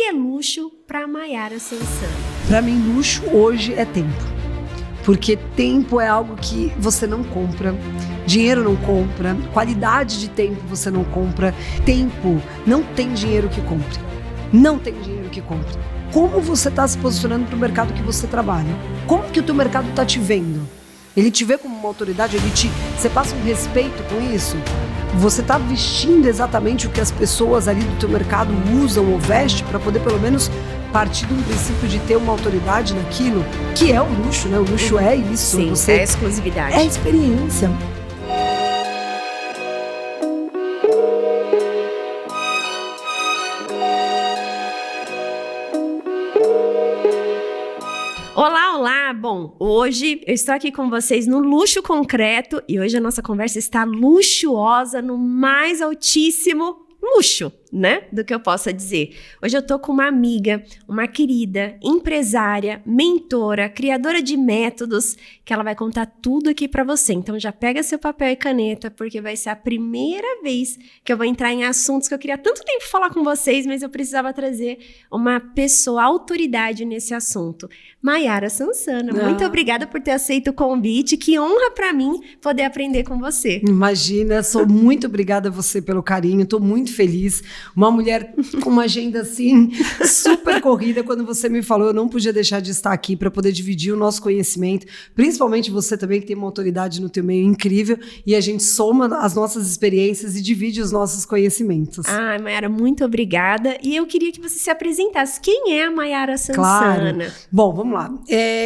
que é luxo para Maiara Sansana? Para mim, luxo hoje é tempo. Porque tempo é algo que você não compra, dinheiro não compra, qualidade de tempo você não compra. Tempo não tem dinheiro que compre. Não tem dinheiro que compre. Como você está se posicionando para o mercado que você trabalha? Como que o teu mercado está te vendo? Ele te vê como uma autoridade? Você passa um respeito com isso? Você está vestindo exatamente o que as pessoas ali do teu mercado usam ou vestem para poder pelo menos partir de um princípio de ter uma autoridade naquilo, que é o luxo, né? O luxo é isso. Sim, é a exclusividade. É a experiência. Olá, olá! Bom, hoje eu estou aqui com vocês no Luxo Concreto e hoje a nossa conversa está luxuosa no mais altíssimo luxo, né? Do que eu possa dizer. Hoje eu tô com uma amiga, uma querida, empresária, mentora, criadora de métodos, que ela vai contar tudo aqui pra você. Então já pega seu papel e caneta, porque vai ser a primeira vez que eu vou entrar em assuntos que eu queria há tanto tempo falar com vocês, mas eu precisava trazer uma pessoa, autoridade nesse assunto. Maiara Sansana, muito obrigada por ter aceito o convite. Que honra pra mim poder aprender com você. Imagina, sou muito obrigada a você pelo carinho, tô muito feliz. Uma mulher com uma agenda assim, super corrida. Quando você me falou, eu não podia deixar de estar aqui para poder dividir o nosso conhecimento, principalmente você também que tem uma autoridade no teu meio incrível, e a gente soma as nossas experiências e divide os nossos conhecimentos. Ah, Maiara, muito obrigada. E eu queria que você se apresentasse. Quem é a Maiara Sansana? Claro. Bom, vamos lá.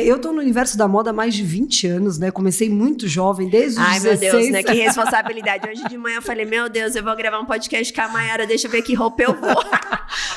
Eu tô no universo da moda há mais de 20 anos, né? Comecei muito jovem, desde os 16. Ai, meu Deus, né? Que responsabilidade. Hoje de manhã eu falei, meu Deus, eu vou gravar um podcast com a Maiara, deixa eu ver que roupa eu vou.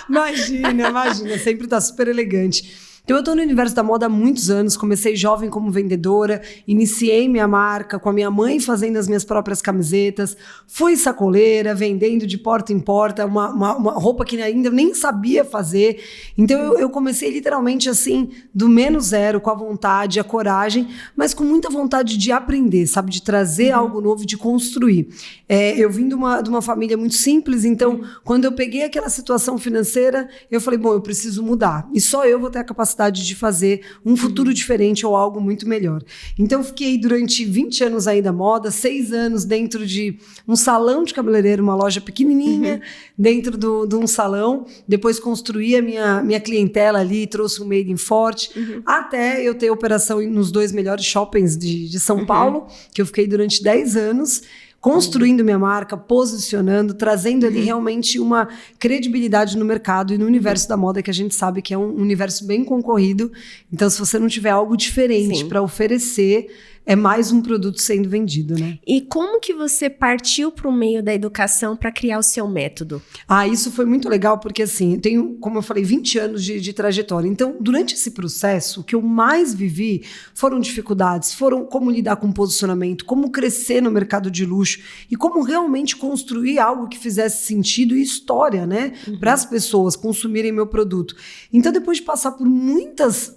Imagina, sempre tá super elegante. Então eu tô no universo da moda há muitos anos, comecei jovem como vendedora, iniciei minha marca com a minha mãe fazendo as minhas próprias camisetas, fui sacoleira, vendendo de porta em porta, uma roupa que ainda nem sabia fazer. Então eu comecei literalmente assim, do menos zero, com a vontade, a coragem, mas com muita vontade de aprender, sabe? De trazer algo novo, de construir. Eu vim de uma família muito simples, então quando eu peguei aquela situação financeira, eu falei, bom, eu preciso mudar. E só eu vou ter a capacidade de fazer um futuro diferente ou algo muito melhor. Então, fiquei durante 20 anos aí da moda, 6 anos dentro de um salão de cabeleireiro, uma loja pequenininha, dentro de um salão. Depois construí a minha clientela ali, trouxe um made in forte, até eu ter operação nos 2 melhores shoppings de São Paulo, que eu fiquei durante 10 anos, construindo minha marca, posicionando, trazendo ali realmente uma credibilidade no mercado e no universo da moda, que a gente sabe que é um universo bem concorrido. Então, se você não tiver algo diferente para oferecer, é mais um produto sendo vendido, né? E como que você partiu para o meio da educação para criar o seu método? Isso foi muito legal, porque assim, eu tenho, como eu falei, 20 anos de trajetória. Então, durante esse processo, o que eu mais vivi foram dificuldades, foram como lidar com posicionamento, como crescer no mercado de luxo e como realmente construir algo que fizesse sentido e história, né? Para as pessoas consumirem meu produto. Então, depois de passar por muitas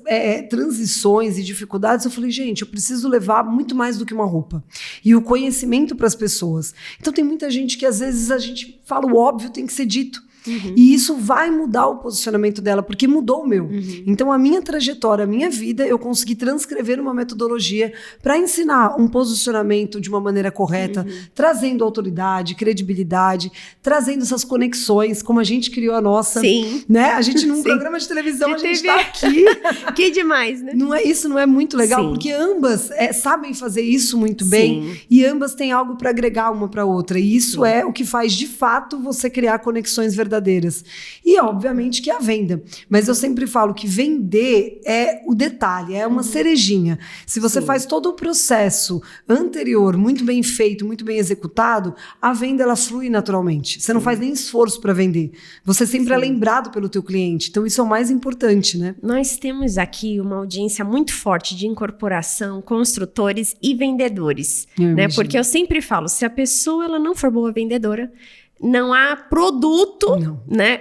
transições e dificuldades, eu falei, gente, eu preciso levar muito mais do que uma roupa. E o conhecimento para as pessoas. Então tem muita gente que às vezes a gente fala o óbvio tem que ser dito. E isso vai mudar o posicionamento dela, porque mudou o meu. Então a minha trajetória, a minha vida, eu consegui transcrever uma metodologia para ensinar um posicionamento de uma maneira correta, trazendo autoridade, credibilidade, trazendo essas conexões, como a gente criou a nossa. Sim. Né? A gente num programa de televisão, a gente está aqui. Que demais, né? Isso não é muito legal? Sim. Porque ambas sabem fazer isso muito bem. E ambas têm algo para agregar uma para outra. E isso é o que faz, de fato, você criar conexões verdadeiras. E, obviamente, que é a venda. Mas eu sempre falo que vender é o detalhe, é uma cerejinha. Se você faz todo o processo anterior muito bem feito, muito bem executado, a venda, ela flui naturalmente. Você não faz nem esforço para vender. Você sempre é lembrado pelo teu cliente. Então, isso é o mais importante, né? Nós temos aqui uma audiência muito forte de incorporação, construtores e vendedores. Né? Porque eu sempre falo, se a pessoa ela não for boa vendedora, não há produto, né?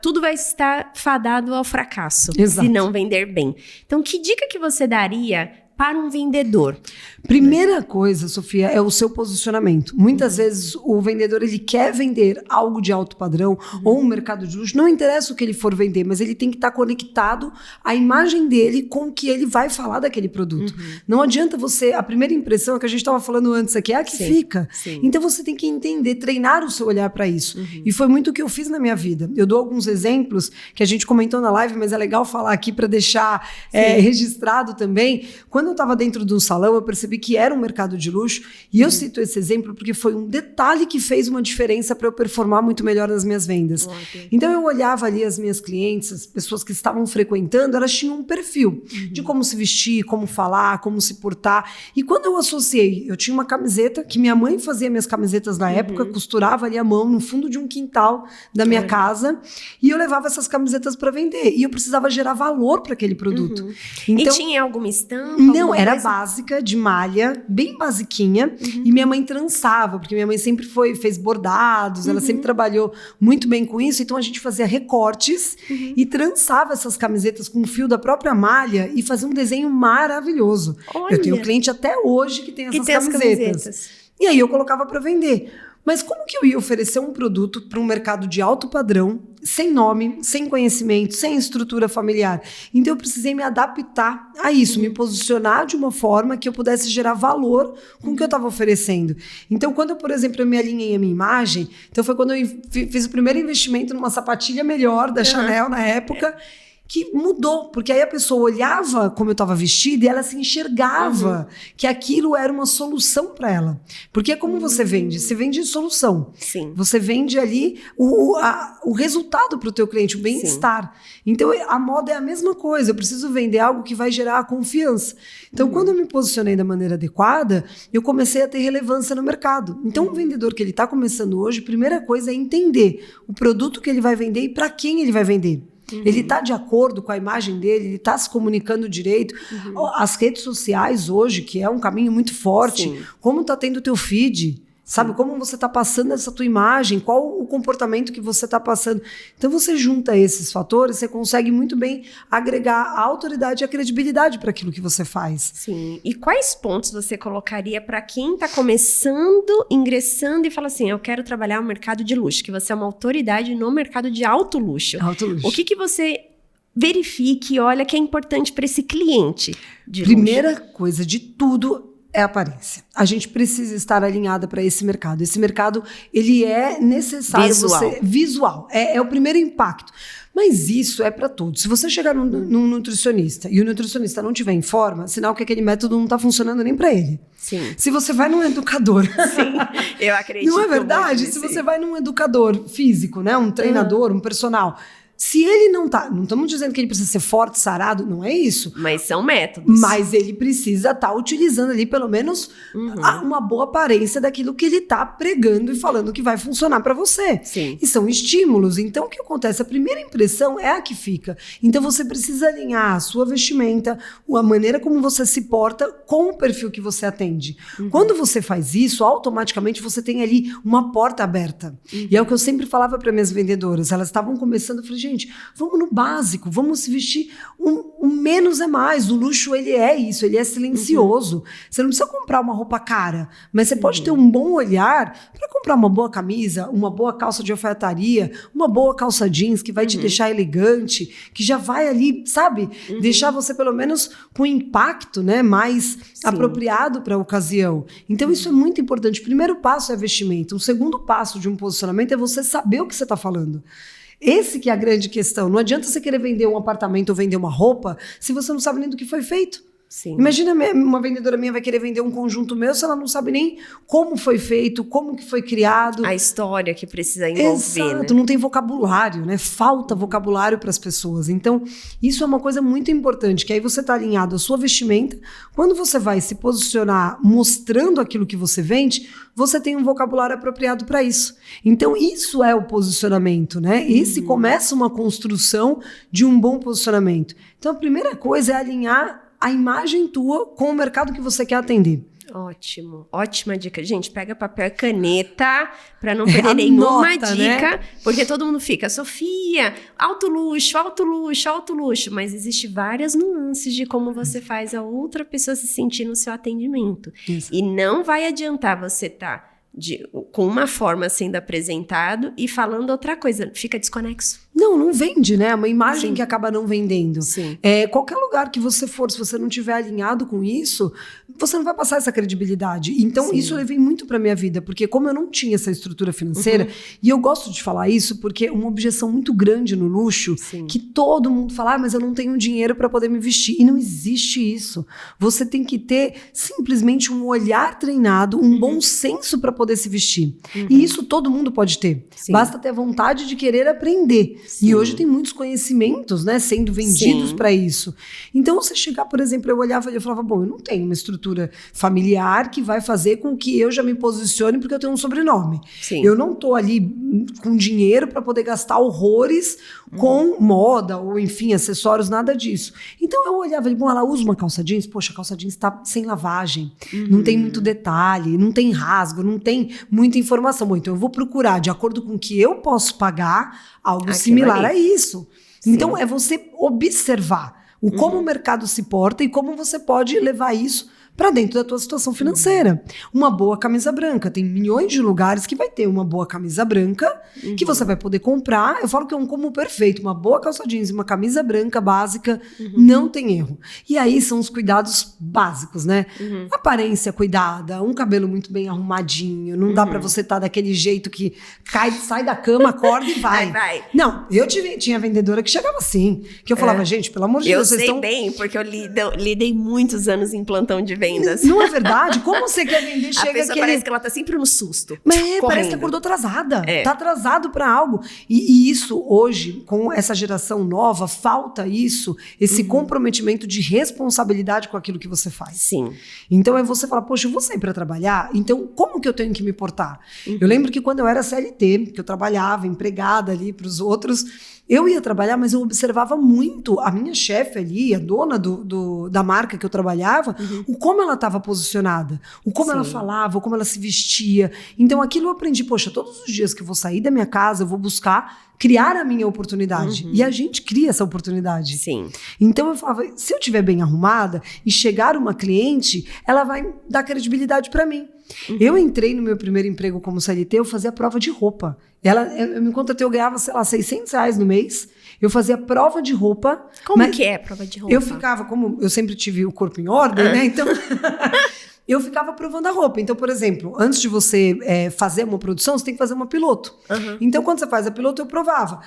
Tudo vai estar fadado ao fracasso, se não vender bem. Então, que dica que você daria para um vendedor? Primeira coisa, Sofia, é o seu posicionamento. Muitas vezes o vendedor ele quer vender algo de alto padrão ou um mercado de luxo, não interessa o que ele for vender, mas ele tem que estar conectado à imagem dele com o que ele vai falar daquele produto. Não adianta você, a primeira impressão é que a gente estava falando antes aqui, é a que fica. Sim. Então você tem que entender, treinar o seu olhar para isso. E foi muito o que eu fiz na minha vida. Eu dou alguns exemplos que a gente comentou na live, mas é legal falar aqui para deixar registrado também. Quando eu estava dentro de um salão, eu percebi que era um mercado de luxo, e eu cito esse exemplo porque foi um detalhe que fez uma diferença para eu performar muito melhor nas minhas vendas. Então eu olhava ali as minhas clientes, as pessoas que estavam frequentando, elas tinham um perfil de como se vestir, como falar, como se portar. E quando eu associei, eu tinha uma camiseta, que minha mãe fazia minhas camisetas na época, costurava ali à mão no fundo de um quintal da minha casa, e eu levava essas camisetas para vender. E eu precisava gerar valor para aquele produto. Então, e tinha alguma estampa? Não, era básica, de malha, bem basiquinha, e minha mãe trançava, porque minha mãe sempre fez bordados, ela sempre trabalhou muito bem com isso, então a gente fazia recortes e trançava essas camisetas com o fio da própria malha e fazia um desenho maravilhoso. Olha. Eu tenho cliente até hoje que tem essas camisetas. E aí eu colocava para vender. Mas como que eu ia oferecer um produto para um mercado de alto padrão, sem nome, sem conhecimento, sem estrutura familiar? Então eu precisei me adaptar a isso, me posicionar de uma forma que eu pudesse gerar valor com o que eu estava oferecendo. Então quando eu, por exemplo, eu me alinhei a minha imagem, então foi quando eu fiz o primeiro investimento numa sapatilha melhor da Chanel na época, que mudou, porque aí a pessoa olhava como eu estava vestida e ela se enxergava que aquilo era uma solução para ela. Porque é como você vende? Você vende solução. Sim. Você vende ali o resultado para o teu cliente, o bem-estar. Então, a moda é a mesma coisa. Eu preciso vender algo que vai gerar a confiança. Então, quando eu me posicionei da maneira adequada, eu comecei a ter relevância no mercado. Então, um vendedor que ele está começando hoje, a primeira coisa é entender o produto que ele vai vender e para quem ele vai vender. Ele está de acordo com a imagem dele, ele está se comunicando direito. As redes sociais hoje, que é um caminho muito forte, como está tendo o teu feed, sabe? Como você está passando essa tua imagem, qual o comportamento que você está passando. Então você junta esses fatores, você consegue muito bem agregar a autoridade e a credibilidade para aquilo que você faz. Sim. E quais pontos você colocaria para quem está começando, ingressando e fala assim, eu quero trabalhar no mercado de luxo, que você é uma autoridade no mercado de alto luxo. Alto luxo. O que você verifique e olha que é importante para esse cliente de Primeira luxo? coisa de tudo é a aparência. A gente precisa estar alinhada para esse mercado. Esse mercado, ele é necessário visual. É o primeiro impacto. Mas isso é para todos. Se você chegar num nutricionista e o nutricionista não tiver em forma, sinal que aquele método não está funcionando nem para ele. Sim. Se você vai num educador... Sim, eu acredito. Não é verdade? Se você vai num educador físico, né, um treinador, um personal... Se ele não estamos dizendo que ele precisa ser forte, sarado, não é isso. Mas são métodos. Mas ele precisa estar utilizando ali, pelo menos, uma boa aparência daquilo que ele está pregando e falando que vai funcionar para você. Sim. E são estímulos. Então, o que acontece? A primeira impressão é a que fica. Então, você precisa alinhar a sua vestimenta, a maneira como você se porta com o perfil que você atende. Quando você faz isso, automaticamente você tem ali uma porta aberta. E é o que eu sempre falava para minhas vendedoras. Elas estavam começando, eu falei, gente, vamos no básico, vamos se vestir, um menos é mais, o luxo ele é isso, ele é silencioso, você não precisa comprar uma roupa cara, mas você pode ter um bom olhar para comprar uma boa camisa, uma boa calça de alfaiataria, uma boa calça jeans que vai te deixar elegante, que já vai ali, sabe, deixar você pelo menos com impacto, né, mais apropriado para a ocasião. Então isso é muito importante. O primeiro passo é vestimento, o segundo passo de um posicionamento é você saber o que você está falando. Esse que é a grande questão. Não adianta você querer vender um apartamento ou vender uma roupa se você não sabe nem do que foi feito. Sim. Imagina uma vendedora minha vai querer vender um conjunto meu se ela não sabe nem como foi feito, como que foi criado. A história que precisa envolver, Exato, né? não tem vocabulário, né? Falta vocabulário para as pessoas. Então, isso é uma coisa muito importante, que aí você está alinhado à sua vestimenta. Quando você vai se posicionar mostrando aquilo que você vende, você tem um vocabulário apropriado para isso. Então, isso é o posicionamento, né? Esse começa uma construção de um bom posicionamento. Então, a primeira coisa é alinhar a imagem tua com o mercado que você quer atender. Ótimo, ótima dica. Gente, pega papel e caneta pra não perder nenhuma dica, né? Porque todo mundo fica, Sofia, alto luxo, alto luxo, alto luxo. Mas existe várias nuances de como você faz a outra pessoa se sentir no seu atendimento. Isso. E não vai adiantar você estar com uma forma sendo apresentado e falando outra coisa. Fica desconexo. Não vende, né? É uma imagem que acaba não vendendo. Sim. Qualquer lugar que você for, se você não tiver alinhado com isso, você não vai passar essa credibilidade. Então, isso eu levei muito pra minha vida, porque como eu não tinha essa estrutura financeira, e eu gosto de falar isso porque é uma objeção muito grande no luxo, que todo mundo fala, mas eu não tenho dinheiro pra poder me vestir. E não existe isso. Você tem que ter simplesmente um olhar treinado, um bom senso pra poder se vestir. E isso todo mundo pode ter. Basta ter vontade de querer aprender. E hoje tem muitos conhecimentos, né, sendo vendidos para isso. Então, você chegar, por exemplo, eu olhava e eu falava, bom, eu não tenho uma estrutura familiar que vai fazer com que eu já me posicione porque eu tenho um sobrenome. Eu não tô ali com dinheiro para poder gastar horrores com moda ou, enfim, acessórios, nada disso. Então, eu olhava e bom, ela usa uma calça jeans, poxa, a calça jeans tá sem lavagem, não tem muito detalhe, não tem rasgo, não tem muita informação. Bom, então eu vou procurar, de acordo com o que eu posso pagar, algo similar a isso. Então, é você observar como o mercado se porta e como você pode levar isso para dentro da tua situação financeira. Uma boa camisa branca. Tem milhões de lugares que vai ter uma boa camisa branca que você vai poder comprar. Eu falo que é um combo perfeito. Uma boa calça jeans e uma camisa branca básica, não tem erro. E aí são os cuidados básicos, né? Aparência cuidada, um cabelo muito bem arrumadinho. Não dá para você estar daquele jeito que sai da cama, acorda e vai. Não, eu tinha vendedora que chegava assim. Que eu falava, gente, pelo amor de Deus, vocês estão... bem, porque eu lidei muitos anos em plantão de vendas. Não é verdade? Como você quer vender? Chega a pessoa parece que ela tá sempre no susto. Mas parece que acordou atrasada. Tá atrasado para algo. E isso hoje, com essa geração nova, falta isso, esse comprometimento de responsabilidade com aquilo que você faz. Sim. Então é você falar, poxa, eu vou sair para trabalhar, então como que eu tenho que me portar? Eu lembro que quando eu era CLT, que eu trabalhava, empregada ali para os outros, eu ia trabalhar, mas eu observava muito a minha chefe ali, a dona da marca que eu trabalhava, o como ela estava posicionada, o como ela falava, o como ela se vestia. Então aquilo eu aprendi, poxa, todos os dias que eu vou sair da minha casa, eu vou buscar criar a minha oportunidade. E a gente cria essa oportunidade. Sim. Então eu falava, se eu estiver bem arrumada e chegar uma cliente, ela vai dar credibilidade para mim. Eu entrei no meu primeiro emprego como CLT, eu fazia prova de roupa. Eu me contratei, eu ganhava, sei lá, R$600 no mês. Eu fazia prova de roupa. Como que é prova de roupa? Eu ficava, como eu sempre tive o corpo em ordem, né? Então... eu ficava provando a roupa. Então, por exemplo, antes de você fazer uma produção, você tem que fazer uma piloto. Então, quando você faz a piloto, eu provava.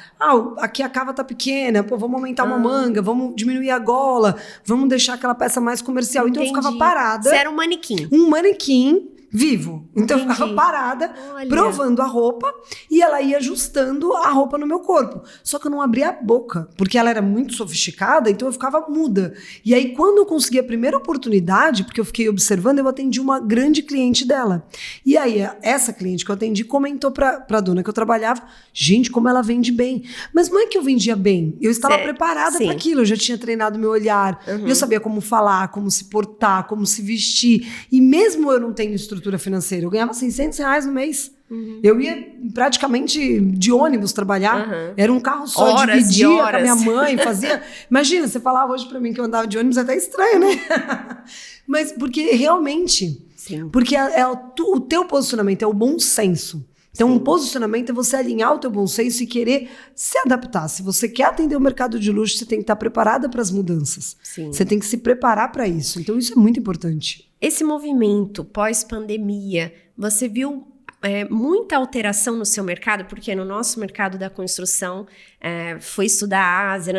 Aqui a cava tá pequena, vamos aumentar uma manga, vamos diminuir a gola, vamos deixar aquela peça mais comercial. Então, eu ficava parada. Você era um manequim. Um manequim vivo. Então eu ficava parada, provando a roupa, e ela ia ajustando a roupa no meu corpo. Só que eu não abria a boca, porque ela era muito sofisticada, então eu ficava muda. E aí, quando eu consegui a primeira oportunidade, porque eu fiquei observando, eu atendi uma grande cliente dela. E aí, essa cliente que eu atendi comentou pra dona que eu trabalhava, gente, como ela vende bem. Mas não é que eu vendia bem, eu estava preparada para aquilo, eu já tinha treinado meu olhar, eu sabia como falar, como se portar, como se vestir. E mesmo eu não tendo estrutura financeira, eu ganhava R$600 no mês. Eu ia praticamente de ônibus trabalhar. Era um carro só, horas dividia com a minha mãe, fazia... Imagina, você falava hoje pra mim que eu andava de ônibus, é até estranho, né? Mas porque realmente... Porque o teu posicionamento é o bom senso. Então, um posicionamento é você alinhar o teu bom senso e querer se adaptar. Se você quer atender o mercado de luxo, você tem que estar preparada para as mudanças. Você tem que se preparar para isso. Então, isso é muito importante. Esse movimento pós-pandemia, você viu muita alteração no seu mercado? Porque no nosso mercado da construção, foi estudar a Ásia,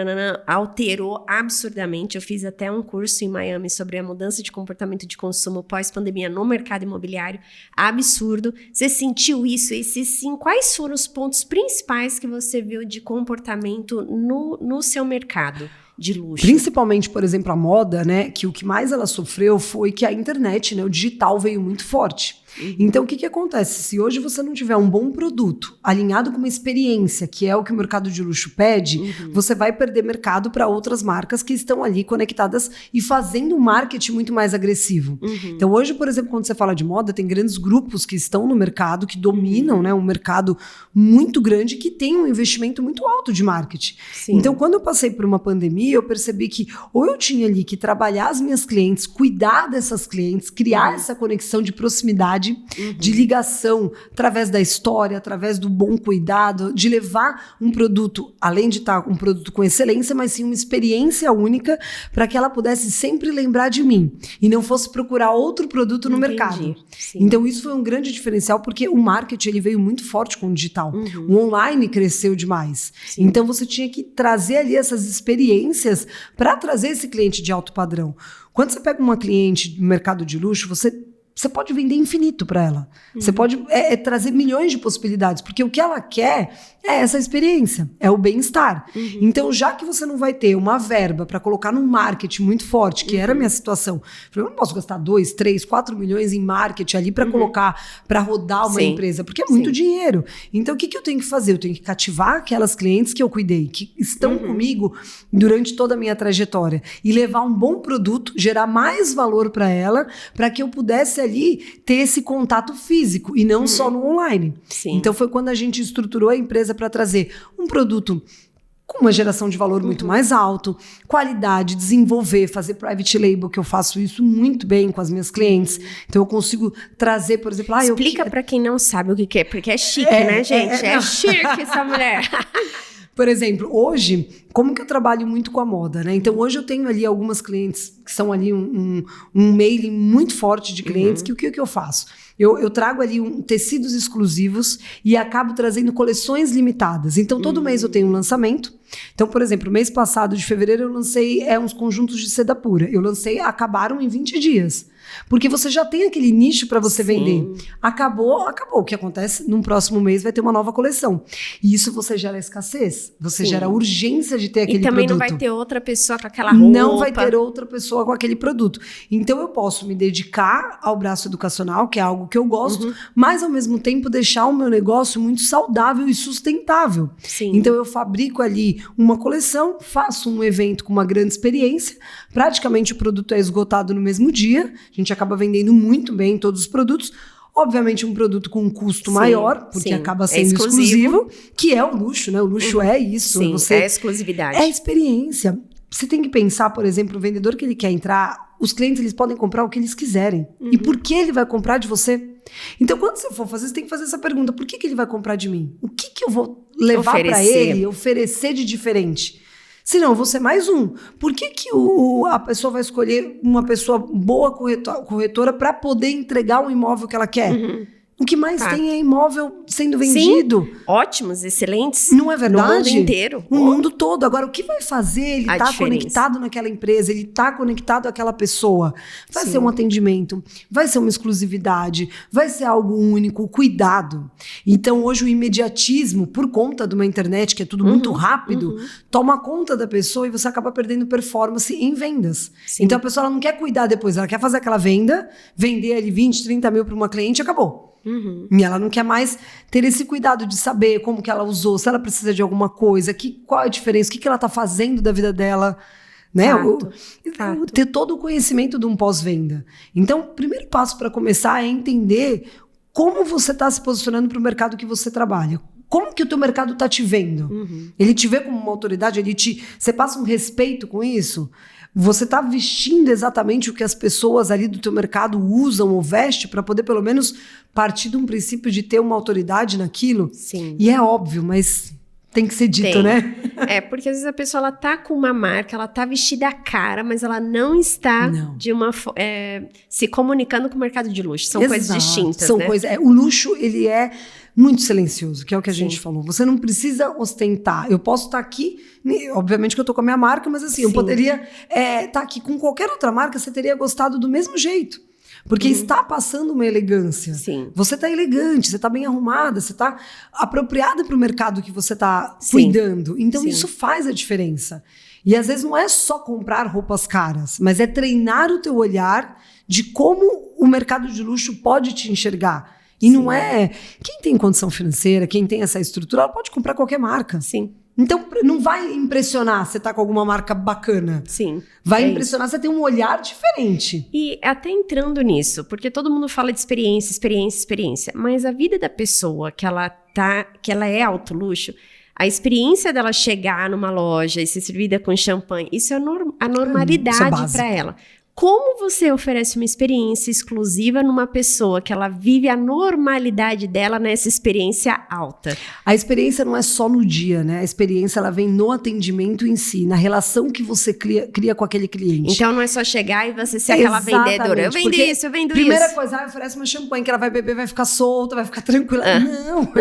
alterou absurdamente. Eu fiz até um curso em Miami sobre a mudança de comportamento de consumo pós-pandemia no mercado imobiliário. Absurdo. Você sentiu isso? E se sim, quais foram os pontos principais que você viu de comportamento no seu mercado de luxo? Principalmente, por exemplo, a moda, né? Que o que mais ela sofreu foi que a internet, né? O digital veio muito forte. Então, o que acontece? Se hoje você não tiver um bom produto alinhado com uma experiência, que é o que o mercado de luxo pede, você vai perder mercado para outras marcas que estão ali conectadas e fazendo um marketing muito mais agressivo. Então, hoje, por exemplo, quando você fala de moda, tem grandes grupos que estão no mercado, que dominam, né, um mercado muito grande, que tem um investimento muito alto de marketing. Sim. Então, quando eu passei por uma pandemia, eu percebi que ou eu tinha ali que trabalhar as minhas clientes, cuidar dessas clientes, criar essa conexão de proximidade, de ligação, através da história, através do bom cuidado, de levar um produto, além de estar um produto com excelência, mas sim uma experiência única, para que ela pudesse sempre lembrar de mim e não fosse procurar outro produto no mercado. Sim. Então, isso foi um grande diferencial, porque o marketing ele veio muito forte com o digital. O online cresceu demais. Sim. Então, você tinha que trazer ali essas experiências para trazer esse cliente de alto padrão. Quando você pega uma cliente do mercado de luxo, você pode vender infinito para ela. Você pode trazer milhões de possibilidades, porque o que ela quer é essa experiência, é o bem-estar. Então, já que você não vai ter uma verba para colocar num marketing muito forte, que era a minha situação, eu não posso gastar 2, 3, 4 milhões em marketing ali para colocar, para rodar uma empresa, porque é muito dinheiro. Então, o que eu tenho que fazer? Eu tenho que cativar aquelas clientes que eu cuidei, que estão comigo durante toda a minha trajetória, e levar um bom produto, gerar mais valor para ela, para que eu pudesse ali ter esse contato físico e não só no online. Sim. Então foi quando a gente estruturou a empresa para trazer um produto com uma geração de valor muito mais alto, qualidade, desenvolver, fazer private label, que eu faço isso muito bem com as minhas clientes. Então eu consigo trazer, por exemplo... Explica para quem não sabe o que é, porque é chique, né, gente? É chique essa mulher. Por exemplo, hoje, como que eu trabalho muito com a moda, né? Então, hoje eu tenho ali algumas clientes que são ali um mailing muito forte de clientes, que o que eu faço? Eu trago ali tecidos exclusivos e acabo trazendo coleções limitadas. Então, todo mês eu tenho um lançamento. Então, por exemplo, mês passado, de fevereiro, eu lancei uns conjuntos de seda pura. Eu lancei, acabaram em 20 dias. Porque você já tem aquele nicho para você vender. Acabou. O que acontece? Num próximo mês vai ter uma nova coleção. E isso você gera escassez. Você gera urgência de ter aquele produto. E também não vai ter outra pessoa com aquela roupa. Não vai ter outra pessoa com aquele produto. Então eu posso me dedicar ao braço educacional, que é algo que eu gosto, mas ao mesmo tempo deixar o meu negócio muito saudável e sustentável. Sim. Então eu fabrico ali uma coleção, faço um evento com uma grande experiência, praticamente o produto é esgotado no mesmo dia, a gente acaba vendendo muito bem todos os produtos. Obviamente um produto com um custo maior, porque acaba sendo exclusivo, que é o luxo, né? O luxo é isso. Sim, é exclusividade. É experiência. Você tem que pensar, por exemplo, o vendedor que ele quer entrar, os clientes eles podem comprar o que eles quiserem. E por que ele vai comprar de você? Então, quando você for fazer, você tem que fazer essa pergunta. Por que ele vai comprar de mim? O que eu vou levar para ele, oferecer de diferente? Senão, eu vou ser mais um. Por que a pessoa vai escolher uma pessoa boa corretora para poder entregar o imóvel que ela quer? O que mais tem é imóvel sendo vendido. Sim, ótimos, excelentes. Não é verdade? No mundo inteiro. No mundo todo. Agora, o que vai fazer ele estar conectado naquela empresa, ele estar conectado àquela pessoa? Vai ser um atendimento, vai ser uma exclusividade, vai ser algo único, cuidado. Então, hoje o imediatismo, por conta de uma internet que é tudo muito rápido, toma conta da pessoa e você acaba perdendo performance em vendas. Sim. Então, a pessoa ela não quer cuidar depois, ela quer fazer aquela venda, vender ali 20, 30 mil para uma cliente e acabou. E ela não quer mais ter esse cuidado de saber como que ela usou, se ela precisa de alguma coisa, qual é a diferença, o que ela está fazendo da vida dela, né? Fato. Ter todo o conhecimento de um pós-venda. Então, o primeiro passo para começar é entender como você está se posicionando para o mercado que você trabalha. Como que o teu mercado está te vendo? Ele te vê como uma autoridade? Você passa um respeito com isso? Você está vestindo exatamente o que as pessoas ali do teu mercado usam ou veste para poder pelo menos partir de um princípio de ter uma autoridade naquilo? Sim. E é óbvio, mas tem que ser dito, né? É, porque às vezes a pessoa ela tá com uma marca, ela tá vestida a cara, mas ela não está se comunicando com o mercado de luxo. São coisas distintas, São né? o luxo, ele é muito silencioso, que é o que a gente falou. Você não precisa ostentar. Eu posso estar aqui, obviamente que eu tô com a minha marca, mas assim, eu poderia estar aqui com qualquer outra marca, você teria gostado do mesmo jeito. Porque está passando uma elegância. Sim. Você está elegante, você está bem arrumada, você está apropriada para o mercado que você está cuidando. Então, isso faz a diferença. E às vezes não é só comprar roupas caras, mas é treinar o teu olhar de como o mercado de luxo pode te enxergar. E não é... Quem tem condição financeira, quem tem essa estrutura, ela pode comprar qualquer marca. Sim. Então, não vai impressionar você tá com alguma marca bacana. Sim. Vai impressionar você ter um olhar diferente. E até entrando nisso, porque todo mundo fala de experiência, mas a vida da pessoa que ela é alto luxo, a experiência dela chegar numa loja e ser servida com champanhe, isso é a normalidade para ela. Como você oferece uma experiência exclusiva numa pessoa que ela vive a normalidade dela nessa experiência alta? A experiência não é só no dia, né? A experiência, ela vem no atendimento em si, na relação que você cria com aquele cliente. Então não é só chegar e você ser aquela vendedora. Eu vendo isso, eu vendo isso. Primeira coisa, oferece uma champanhe que ela vai beber, vai ficar solta, vai ficar tranquila. Não.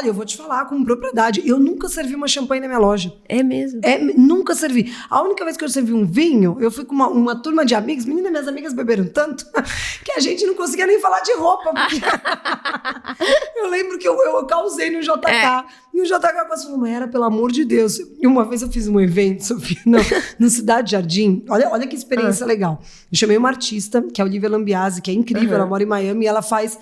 Eu vou te falar com propriedade. Eu nunca servi uma champanhe na minha loja. É mesmo? Nunca servi. A única vez que eu servi um vinho, eu fui com uma turma de amigos, minhas amigas beberam tanto que a gente não conseguia nem falar de roupa. Eu lembro que eu causei no JK. E o JK quase falou, mas era pelo amor de Deus. E uma vez eu fiz um evento, Sofia, no Cidade Jardim. Olha que experiência legal. Eu chamei uma artista, que é a Olivia Lambiase, que é incrível, ela mora em Miami, e ela faz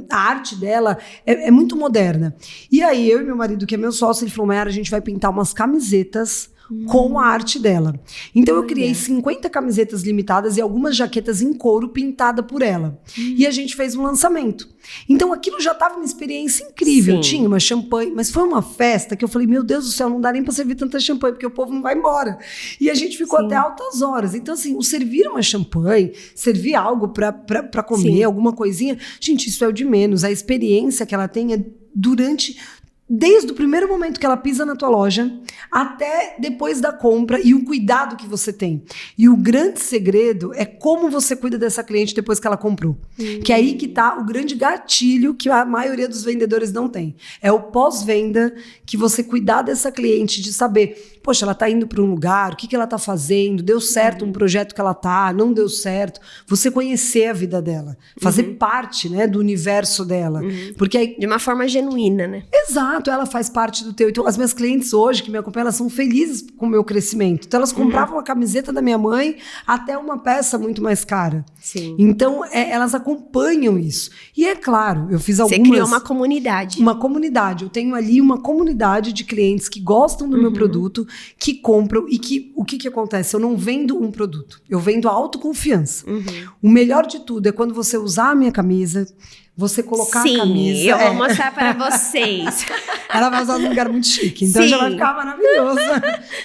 a arte dela é muito moderna. E aí, eu e meu marido, que é meu sócio, ele falou, Mayara, a gente vai pintar umas camisetas com a arte dela. Então eu criei 50 camisetas limitadas e algumas jaquetas em couro pintada por ela. E a gente fez um lançamento. Então aquilo já estava uma experiência incrível. Sim. Tinha uma champanhe, mas foi uma festa que eu falei, meu Deus do céu, não dá nem para servir tanta champanhe, porque o povo não vai embora. E a gente ficou até altas horas. Então assim, o servir uma champanhe, servir algo para comer, alguma coisinha, gente, isso é o de menos. A experiência que ela tem é desde o primeiro momento que ela pisa na tua loja até depois da compra e o cuidado que você tem. E o grande segredo é como você cuida dessa cliente depois que ela comprou. Que é aí que tá o grande gatilho que a maioria dos vendedores não tem. É o pós-venda, que você cuidar dessa cliente, de saber, poxa, ela tá indo para um lugar, o que ela tá fazendo, deu certo um projeto que ela tá, não deu certo. Você conhecer a vida dela, fazer parte, né, do universo dela. Porque aí, de uma forma genuína, né? Exato, ela faz parte do teu. Então, as minhas clientes hoje, que me acompanham, elas são felizes com o meu crescimento. Então, elas compravam a camiseta da minha mãe até uma peça muito mais cara. Sim. Então, elas acompanham isso. E é claro, eu fiz algumas... Você criou uma comunidade. Uma comunidade. Eu tenho ali uma comunidade de clientes que gostam do meu produto, que compram e que... O que acontece? Eu não vendo um produto. Eu vendo a autoconfiança. O melhor de tudo é quando você usar a minha camisa... Você colocar a camisa... Sim, eu vou mostrar para vocês. Ela vai usar num lugar muito chique, então já vai ficar maravilhoso.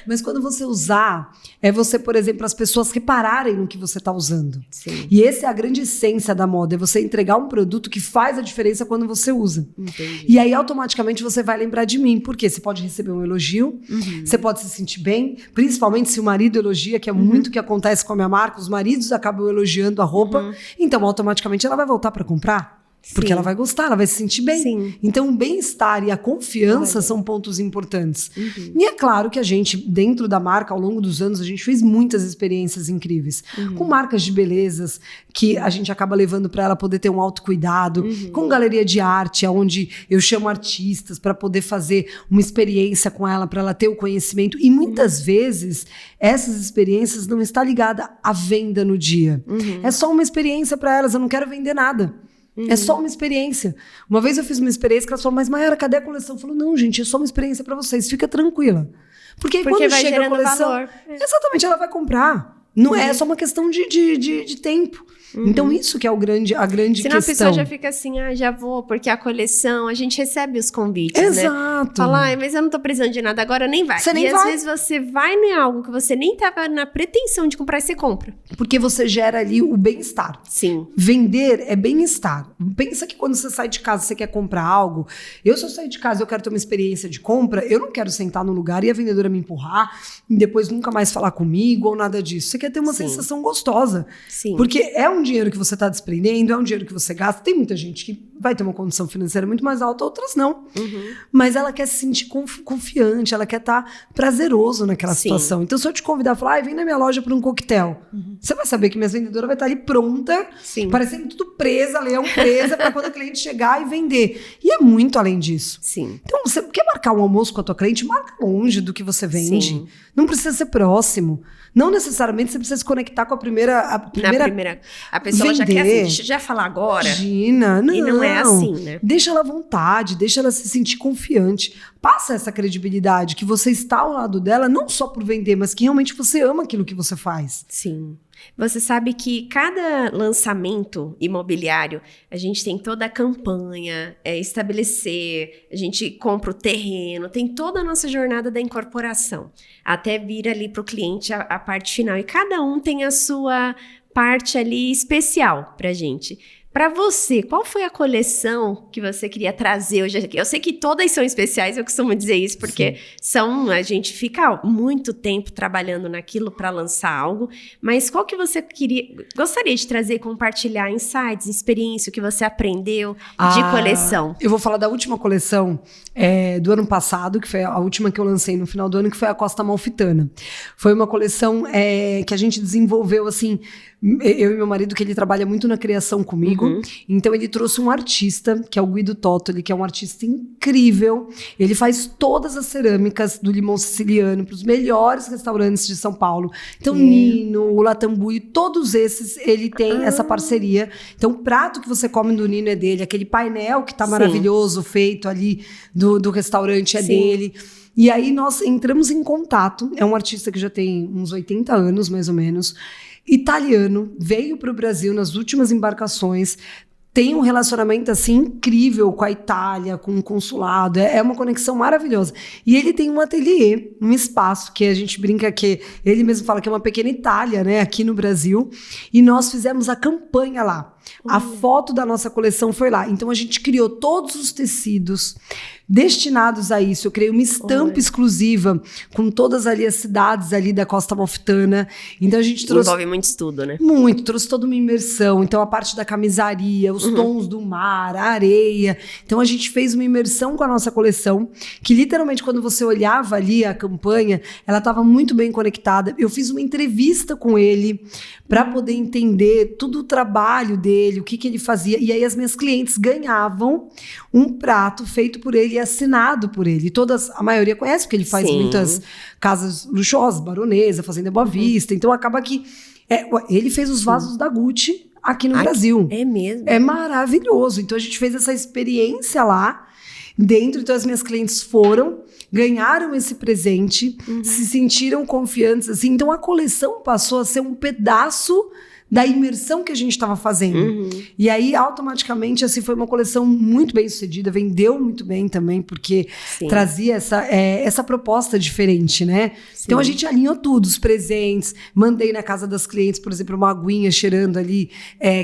Mas quando você usar, é você, por exemplo, as pessoas repararem no que você está usando. Sim. E essa é a grande essência da moda, é você entregar um produto que faz a diferença quando você usa. Entendi. E aí, automaticamente, você vai lembrar de mim. Porque você pode receber um elogio, você pode se sentir bem, principalmente se o marido elogia, que é muito o que acontece com a minha marca, os maridos acabam elogiando a roupa, então, automaticamente, ela vai voltar para comprar. Porque ela vai gostar, ela vai se sentir bem. Sim. Então, o bem-estar e a confiança são pontos importantes. E é claro que a gente, dentro da marca, ao longo dos anos, a gente fez muitas experiências incríveis. Com marcas de belezas, que a gente acaba levando para ela poder ter um autocuidado. Com galeria de arte, onde eu chamo artistas para poder fazer uma experiência com ela, para ela ter o conhecimento. E muitas vezes, essas experiências não estão ligadas à venda no dia. É só uma experiência para elas, eu não quero vender nada. É só uma experiência. Uma vez eu fiz uma experiência que ela falou, mas Mayara, cadê a coleção? Eu falei, não, gente, é só uma experiência pra vocês, fica tranquila. Porque quando vai chega a coleção, valor. Exatamente, ela vai comprar. Não é só uma questão de tempo. Então, isso que é a grande Senão questão. a pessoa já fica assim, já vou, porque a coleção, a gente recebe os convites, Exato. né? Fala, mas eu não tô precisando de nada agora, nem vai. Você nem e vai. às vezes você vai em algo que você nem tava na pretensão de comprar e você compra. Porque você gera ali o bem-estar. Sim. Vender é bem-estar. Pensa que quando você sai de casa, você quer comprar algo. Se eu sair de casa e eu quero ter uma experiência de compra, eu não quero sentar no lugar e a vendedora me empurrar e depois nunca mais falar comigo ou nada disso. Você quer ter uma sensação gostosa. Sim. Porque é um dinheiro que você está desprendendo, é um dinheiro que você gasta. Tem muita gente que vai ter uma condição financeira muito mais alta, outras não. Mas ela quer se sentir confiante, ela quer estar prazeroso naquela situação. Então, se eu te convidar e falar, vem na minha loja para um coquetel, você vai saber que minha vendedora vai estar ali pronta, parecendo tudo presa, leão presa, para quando a cliente chegar e vender. E é muito além disso. Sim. Então, você quer marcar um almoço com a tua cliente? Marca longe do que você vende. Não precisa ser próximo. Não necessariamente antes você precisa se conectar com a primeira... A pessoa já quer assim, deixa eu já falar agora. Imagina, não. E não é assim, né? Deixa ela à vontade, deixa ela se sentir confiante. Passa essa credibilidade que você está ao lado dela, não só por vender, mas que realmente você ama aquilo que você faz. Sim. Você sabe que cada lançamento imobiliário, a gente tem toda a campanha, estabelecer, a gente compra o terreno, tem toda a nossa jornada da incorporação, até vir ali para o cliente a parte final. E cada um tem a sua parte ali especial para a gente. Para você, qual foi a coleção que você queria trazer hoje aqui? Eu sei que todas são especiais, eu costumo dizer isso, porque a gente fica muito tempo trabalhando naquilo para lançar algo, mas qual que você gostaria de trazer e compartilhar insights, experiência, o que você aprendeu de coleção? Eu vou falar da última coleção do ano passado, que foi a última que eu lancei no final do ano, que foi a Costa Amalfitana. Foi uma coleção que a gente desenvolveu, assim, eu e meu marido, que ele trabalha muito na criação comigo, então ele trouxe um artista, que é o Guido Tottoli, que é um artista incrível. Ele faz todas as cerâmicas do limão siciliano para os melhores restaurantes de São Paulo. Então, Nino, o Latambuio, todos esses, ele tem essa parceria. Então, o prato que você come do Nino é dele, aquele painel que tá maravilhoso, feito ali do restaurante é dele. E aí nós entramos em contato, é um artista que já tem uns 80 anos, mais ou menos, italiano, veio para o Brasil nas últimas embarcações, tem um relacionamento assim incrível com a Itália, com o consulado, é uma conexão maravilhosa. E ele tem um ateliê, um espaço que a gente brinca que ele mesmo fala que é uma pequena Itália, né, aqui no Brasil, e nós fizemos a campanha lá. A foto da nossa coleção foi lá. Então a gente criou todos os tecidos destinados a isso. Eu criei uma estampa exclusiva com todas ali as cidades ali da Costa Amalfitana. Então a gente trouxe... Envolve muito estudo, né? Muito, trouxe toda uma imersão. Então a parte da camisaria, os tons do mar, a areia. Então a gente fez uma imersão com a nossa coleção, que literalmente quando você olhava ali a campanha, ela estava muito bem conectada. Eu fiz uma entrevista com ele para poder entender todo o trabalho dele, o que ele fazia. E aí as minhas clientes ganhavam um prato feito por ele e assinado por ele. A maioria conhece, porque ele faz muitas casas luxuosas, Baronesa, Fazenda Boa Vista. Então acaba que ele fez os vasos da Gucci aqui no Brasil. É mesmo? É maravilhoso. Então a gente fez essa experiência lá dentro. Então as minhas clientes foram, ganharam esse presente, se sentiram confiantes, assim. Então a coleção passou a ser um pedaço da imersão que a gente estava fazendo. E aí, automaticamente, assim, foi uma coleção muito bem sucedida, vendeu muito bem também, porque trazia essa proposta diferente, né? Então, a gente alinhou tudo, os presentes, mandei na casa das clientes, por exemplo, uma aguinha cheirando ali,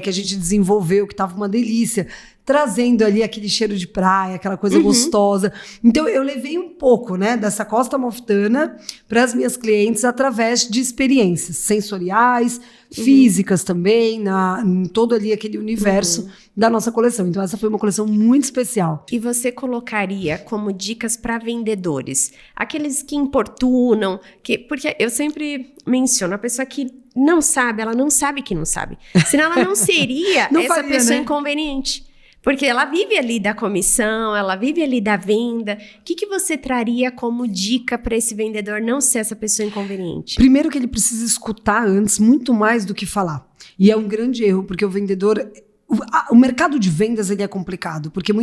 que a gente desenvolveu, que estava uma delícia, trazendo ali aquele cheiro de praia, aquela coisa gostosa. Então, eu levei um pouco, né, dessa Costa Amalfitana para as minhas clientes através de experiências sensoriais, físicas também, em todo ali aquele universo da nossa coleção. Então, essa foi uma coleção muito especial. E você colocaria como dicas para vendedores? Aqueles que importunam, porque eu sempre menciono, a pessoa que não sabe, ela não sabe que não sabe. Senão ela não seria essa pessoa inconveniente. Porque ela vive ali da comissão, ela vive ali da venda. O que você traria como dica para esse vendedor não ser essa pessoa inconveniente? Primeiro que ele precisa escutar antes, muito mais do que falar. E é um grande erro, porque o vendedor... O mercado de vendas, ele é complicado, porque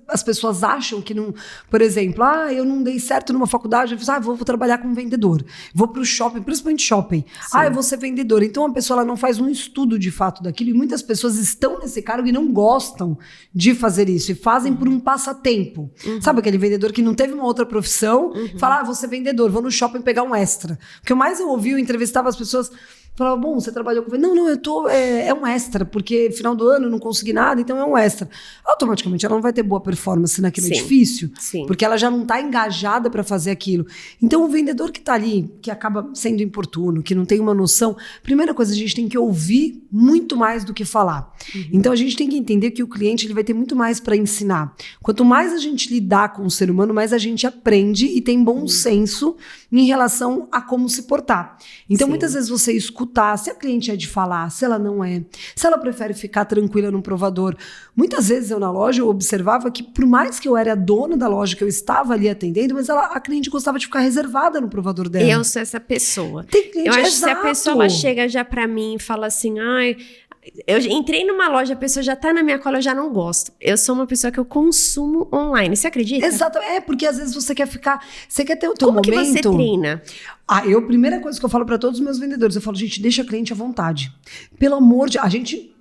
as pessoas acham que não... Por exemplo, eu não dei certo numa faculdade, eu vou trabalhar como vendedor. Vou para o shopping, principalmente shopping. Eu vou ser vendedor. Então, a pessoa ela não faz um estudo de fato daquilo, e muitas pessoas estão nesse cargo e não gostam de fazer isso, e fazem por um passatempo. Sabe aquele vendedor que não teve uma outra profissão, fala, vou ser vendedor, vou no shopping pegar um extra. O que mais eu ouvi, eu entrevistava as pessoas... Falava, bom, você trabalhou com... Não, eu tô... É um extra, porque final do ano eu não consegui nada, então é um extra. Automaticamente ela não vai ter boa performance naquilo, é difícil, porque ela já não está engajada para fazer aquilo. Então o vendedor que está ali, que acaba sendo importuno, que não tem uma noção, primeira coisa, a gente tem que ouvir muito mais do que falar. Então a gente tem que entender que o cliente ele vai ter muito mais para ensinar. Quanto mais a gente lidar com o ser humano, mais a gente aprende e tem bom senso em relação a como se portar. Então muitas vezes você escuta escutar se a cliente é de falar, se ela não é, se ela prefere ficar tranquila num provador. Muitas vezes eu na loja eu observava que por mais que eu era a dona da loja, que eu estava ali atendendo, mas a cliente gostava de ficar reservada no provador dela. Eu sou essa pessoa. Tem cliente, eu acho exato. que se a pessoa chega já pra mim e fala assim, ai, eu entrei numa loja, a pessoa já tá na minha cola, eu já não gosto. Eu sou uma pessoa que eu consumo online, você acredita? Exato, porque às vezes você quer ficar, você quer ter o teu momento. Como que você treina? A primeira coisa que eu falo para todos os meus vendedores, eu falo, gente, deixa a cliente à vontade. Pelo amor de...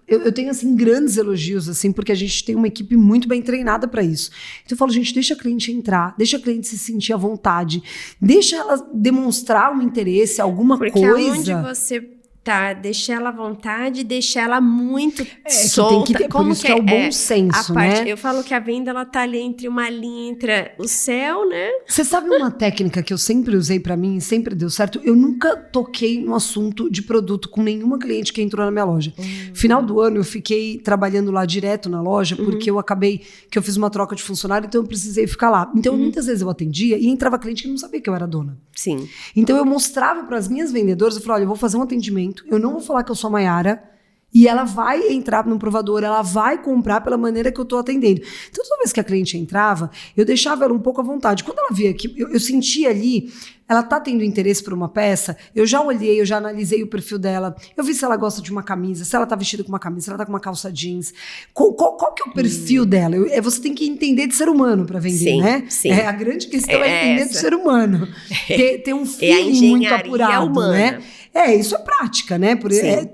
Eu tenho, assim, grandes elogios, assim, porque a gente tem uma equipe muito bem treinada para isso. Então eu falo, gente, deixa a cliente entrar, deixa a cliente se sentir à vontade, deixa ela demonstrar um interesse, alguma coisa. Porque aonde você tá, deixa ela à vontade, deixa ela muito solta. Tem que ter, por isso que é o bom senso, né? Eu falo que a venda, ela tá ali entre uma linha entre o céu, né? Você sabe uma técnica que eu sempre usei pra mim e sempre deu certo? Eu nunca toquei no assunto de produto com nenhuma cliente que entrou na minha loja. Final do ano, eu fiquei trabalhando lá direto na loja, porque eu fiz uma troca de funcionário, então eu precisei ficar lá. Então, muitas vezes eu atendia e entrava cliente que não sabia que eu era dona. Sim. Então, eu mostrava para as minhas vendedoras, eu falava, olha, eu vou fazer um atendimento, eu não vou falar que eu sou a Mayara, e ela vai entrar no provador, ela vai comprar pela maneira que eu estou atendendo. Então, toda vez que a cliente entrava, eu deixava ela um pouco à vontade. Quando ela via que eu sentia ali, ela tá tendo interesse por uma peça, eu já olhei, eu já analisei o perfil dela, eu vi se ela gosta de uma camisa, se ela tá vestida com uma camisa, se ela tá com uma calça jeans, qual que é o perfil dela? Você tem que entender de ser humano para vender, sim, né? Sim. A grande questão é entender do ser humano. Ter um feeling muito apurado, humana. né? Isso é prática, né?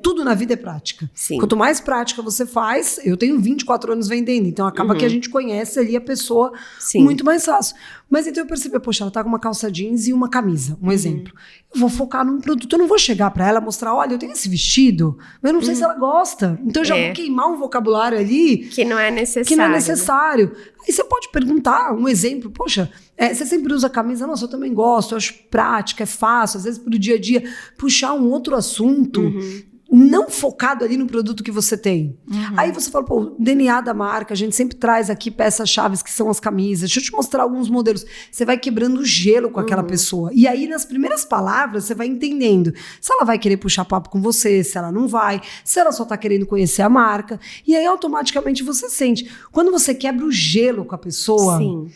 Tudo na vida é prática. Sim. Quanto mais prática você faz, eu tenho 24 anos vendendo, então acaba que a gente conhece ali a pessoa muito mais fácil. Mas então eu percebi, poxa, ela tá com uma calça jeans e uma camisa, um exemplo. Eu vou focar num produto, eu não vou chegar pra ela mostrar, olha, eu tenho esse vestido, mas eu não sei se ela gosta. Então eu já vou queimar um vocabulário ali que não é necessário. Né? Aí você pode perguntar um exemplo, poxa, você sempre usa camisa? Nossa, eu também gosto, eu acho prática, é fácil, às vezes pro dia a dia, puxar um outro assunto, não focado ali no produto que você tem. Aí você fala, pô, o DNA da marca, a gente sempre traz aqui peças-chave que são as camisas, deixa eu te mostrar alguns modelos. Você vai quebrando o gelo com aquela pessoa. E aí, nas primeiras palavras, você vai entendendo se ela vai querer puxar papo com você, se ela não vai, se ela só tá querendo conhecer a marca. E aí, automaticamente, você sente. Quando você quebra o gelo com a pessoa... Sim.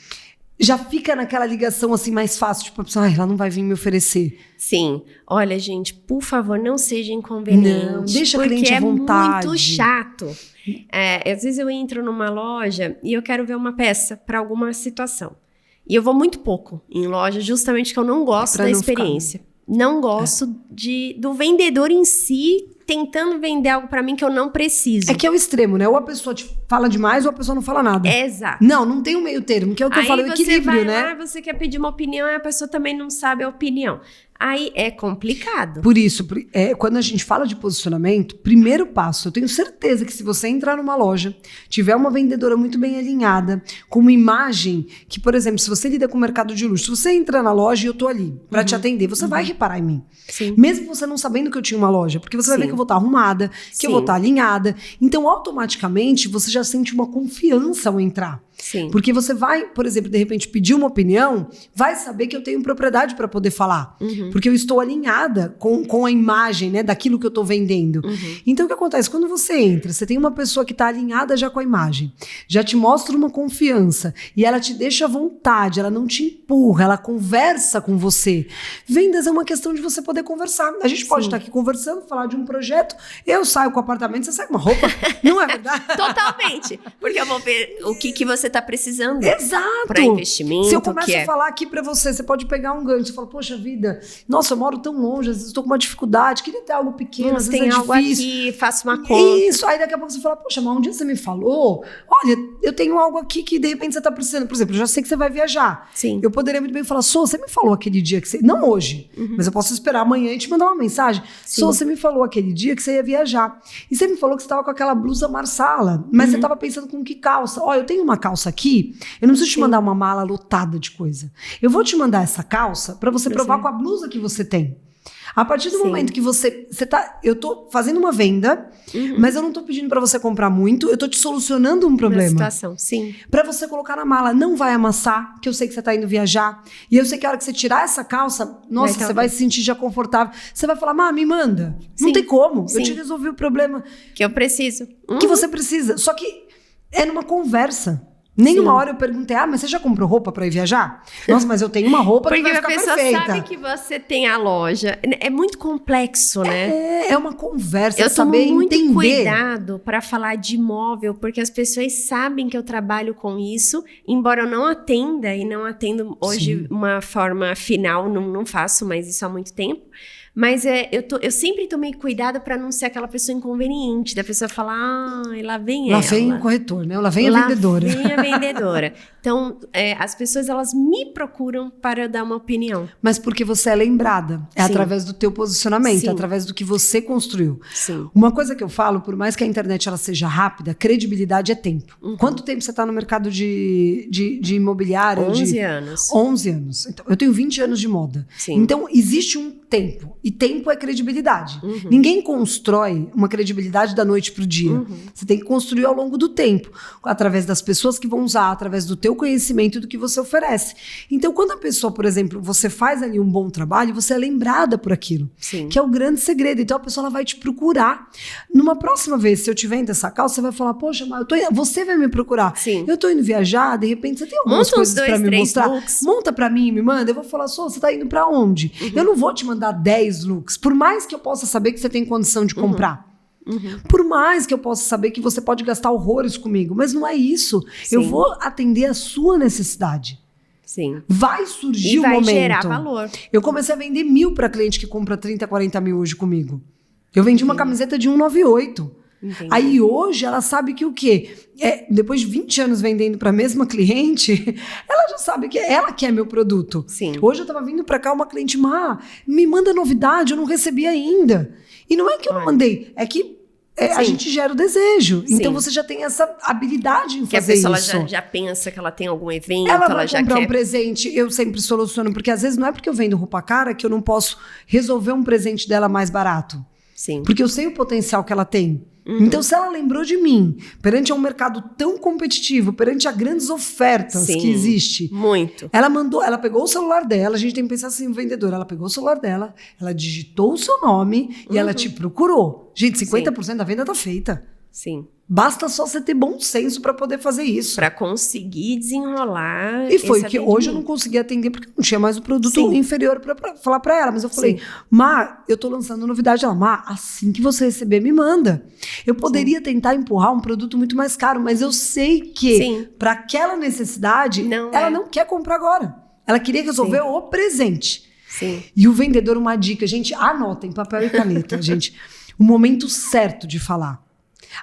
Já fica naquela ligação assim mais fácil, tipo, a pessoa, ela não vai vir me oferecer. Sim. Olha, gente, por favor, não seja inconveniente. Não, deixa a cliente à vontade. É muito chato. Às vezes eu entro numa loja e eu quero ver uma peça para alguma situação. E eu vou muito pouco em loja, justamente porque eu não gosto da experiência. Não gosto do vendedor em si tentando vender algo pra mim que eu não preciso. É que é o extremo, né? Ou a pessoa te fala demais ou a pessoa não fala nada. Exato. Não tem um meio termo, que é o que eu falo, é o equilíbrio, né? Lá, você quer pedir uma opinião e a pessoa também não sabe a opinião. Aí é complicado. Por isso, quando a gente fala de posicionamento, primeiro passo, eu tenho certeza que se você entrar numa loja, tiver uma vendedora muito bem alinhada, com uma imagem que, por exemplo, se você lida com o mercado de luxo, se você entra na loja e eu tô ali pra te atender, você vai reparar em mim. Sim. Mesmo você não sabendo que eu tinha uma loja, porque você vai ver que eu vou estar arrumada, que eu vou estar alinhada. Então, automaticamente, você já sente uma confiança ao entrar. Sim. Porque você vai, por exemplo, de repente pedir uma opinião, vai saber que eu tenho propriedade para poder falar. Porque eu estou alinhada com a imagem, né, daquilo que eu estou vendendo. Então, o que acontece? Quando você entra, você tem uma pessoa que está alinhada já com a imagem, já te mostra uma confiança e ela te deixa à vontade, ela não te empurra, ela conversa com você. Vendas é uma questão de você poder conversar. A gente pode estar aqui conversando, falar de um projeto, eu saio com o apartamento, você sai com uma roupa. Não é verdade? Totalmente. Porque eu vou ver o que você está precisando. Exato. Para investimento. Se eu começo a falar aqui para você pode pegar um gancho, você fala, poxa vida, nossa, eu moro tão longe, às vezes estou com uma dificuldade, queria ter algo pequeno, às vezes tem algo difícil. aqui, faço uma conta. Isso, aí daqui a pouco você fala, poxa, mas um dia você me falou, olha, eu tenho algo aqui que de repente você está precisando. Por exemplo, eu já sei que você vai viajar. Sim. Eu poderia muito bem falar, Sô, você me falou aquele dia que você... Não hoje, mas eu posso esperar amanhã e te mandar uma mensagem. Sô, você me falou aquele dia que você ia viajar. E você me falou que você estava com aquela blusa marsala, mas você estava pensando com que calça? Ó, eu tenho uma calça aqui, eu não preciso te mandar uma mala lotada de coisa. Eu vou te mandar essa calça para você provar com a blusa que você tem. A partir do momento que você tá... Eu tô fazendo uma venda, mas eu não tô pedindo pra você comprar muito, eu tô te solucionando um problema. Uma situação, sim. Pra você colocar na mala, não vai amassar, que eu sei que você tá indo viajar. E eu sei que a hora que você tirar essa calça, nossa, você vai se sentir já confortável. Você vai falar, me manda. Não Sim. tem como. Sim. Eu te resolvi o problema Que eu preciso. que você precisa. Só que é numa conversa. Nenhuma hora eu perguntei, mas você já comprou roupa pra ir viajar? Nossa, mas eu tenho uma roupa que vai ficar Porque a pessoa perfeita. sabe que você tem a loja. É muito complexo, né? É uma conversa, Eu tomo saber muito entender. cuidado para falar de imóvel, porque as pessoas sabem que eu trabalho com isso, embora eu não atenda, e não atendo hoje uma forma final, não faço mais isso há muito tempo. Mas eu sempre tomei cuidado para não ser aquela pessoa inconveniente, da pessoa falar, lá vem ela. Lá vem o corretor, né? Lá vem a vendedora. Lá vem a vendedora. Então, as pessoas, elas me procuram para eu dar uma opinião. Mas porque você é lembrada. É através do teu posicionamento, é através do que você construiu. Sim. Uma coisa que eu falo, por mais que a internet ela seja rápida, credibilidade é tempo. Quanto tempo você está no mercado de imobiliário? 11 anos. 11 anos. Então, eu tenho 20 anos de moda. Sim. Então, existe um tempo. E tempo é credibilidade. Ninguém constrói uma credibilidade da noite pro dia. Você tem que construir ao longo do tempo. Através das pessoas que vão usar, através do teu conhecimento do que você oferece. Então, quando a pessoa, por exemplo, você faz ali um bom trabalho, você é lembrada por aquilo. Sim. Que é o grande segredo. Então, a pessoa ela vai te procurar. Numa próxima vez, se eu te vendo essa calça, você vai falar, poxa, mas você vai me procurar. Sim. Eu tô indo viajar, de repente, você tem algumas Monta uns coisas pra 2, me 3 mostrar? looks. Monta pra mim, me manda. Eu vou falar, você tá indo pra onde? Eu não vou te mandar 10 looks. Por mais que eu possa saber que você tem condição de comprar. Por mais que eu possa saber que você pode gastar horrores comigo, mas não é isso. Sim. Eu vou atender a sua necessidade. Sim. Vai surgir um vai momento. gerar valor. Eu comecei a vender 1.000 para cliente que compra 30, 40 mil hoje comigo. Eu vendi uma camiseta de 198. Entendi. Aí hoje ela sabe que o quê? Depois de 20 anos vendendo para a mesma cliente, ela já sabe que ela quer meu produto. Sim. Hoje eu tava vindo para cá uma cliente, me manda novidade, eu não recebi ainda. E não é que eu não mandei, é que a gente gera o desejo. Sim. Então você já tem essa habilidade em Que a fazer pessoa isso. já pensa que ela tem algum evento, Ela ela vai já comprar quer... um presente, eu sempre soluciono, porque às vezes não é porque eu vendo roupa cara que eu não posso resolver um presente dela mais barato. Sim. Porque eu sei o potencial que ela tem. Então, se ela lembrou de mim, perante a um mercado tão competitivo, perante a grandes ofertas que existe, muito. ela pegou o celular dela, a gente tem que pensar assim, o vendedor, ela pegou o celular dela, ela digitou o seu nome e ela te procurou. Gente, 50% da venda tá feita. Sim. Basta só você ter bom senso para poder fazer isso. Para conseguir desenrolar. E foi que hoje eu não consegui atender porque não tinha mais o produto inferior para falar para ela. Mas eu falei, eu tô lançando novidade. Ela, assim que você receber, me manda. Eu poderia tentar empurrar um produto muito mais caro, mas eu sei que para aquela necessidade, ela não quer comprar agora. Ela queria resolver o presente. Sim. E o vendedor, uma dica, gente, anotem papel e caneta, gente. O momento certo de falar.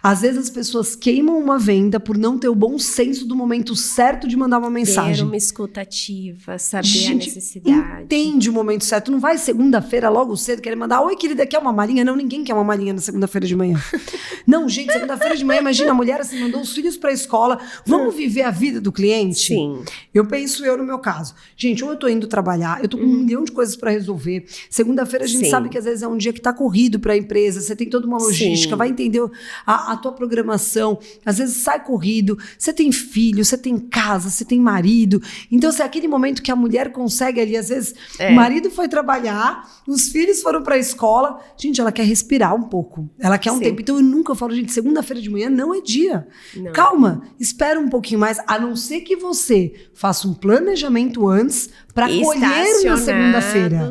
Às vezes as pessoas queimam uma venda por não ter o bom senso do momento certo de mandar uma mensagem. Ter uma escutativa, saber a Gente, necessidade. entende o momento certo. Não vai segunda-feira logo cedo querer mandar, oi querida, quer uma malinha? Não, ninguém quer uma malinha na segunda-feira de manhã. Não, gente, segunda-feira de manhã, imagina, a mulher assim, mandou os filhos pra escola, vamos viver a vida do cliente? Sim. Eu penso no meu caso. Gente, ou eu tô indo trabalhar, eu tô com 1 milhão de coisas pra resolver. Segunda-feira a gente sabe que às vezes é um dia que tá corrido pra empresa, você tem toda uma logística, vai entender a tua programação, às vezes sai corrido, você tem filho, você tem casa, você tem marido, então é aquele momento que a mulher consegue ali, às vezes o marido foi trabalhar, os filhos foram pra escola, gente, ela quer respirar um pouco, ela quer um tempo, então eu nunca falo, gente, segunda-feira de manhã não é dia, calma, espera um pouquinho mais, a não ser que você faça um planejamento antes para colher na segunda-feira.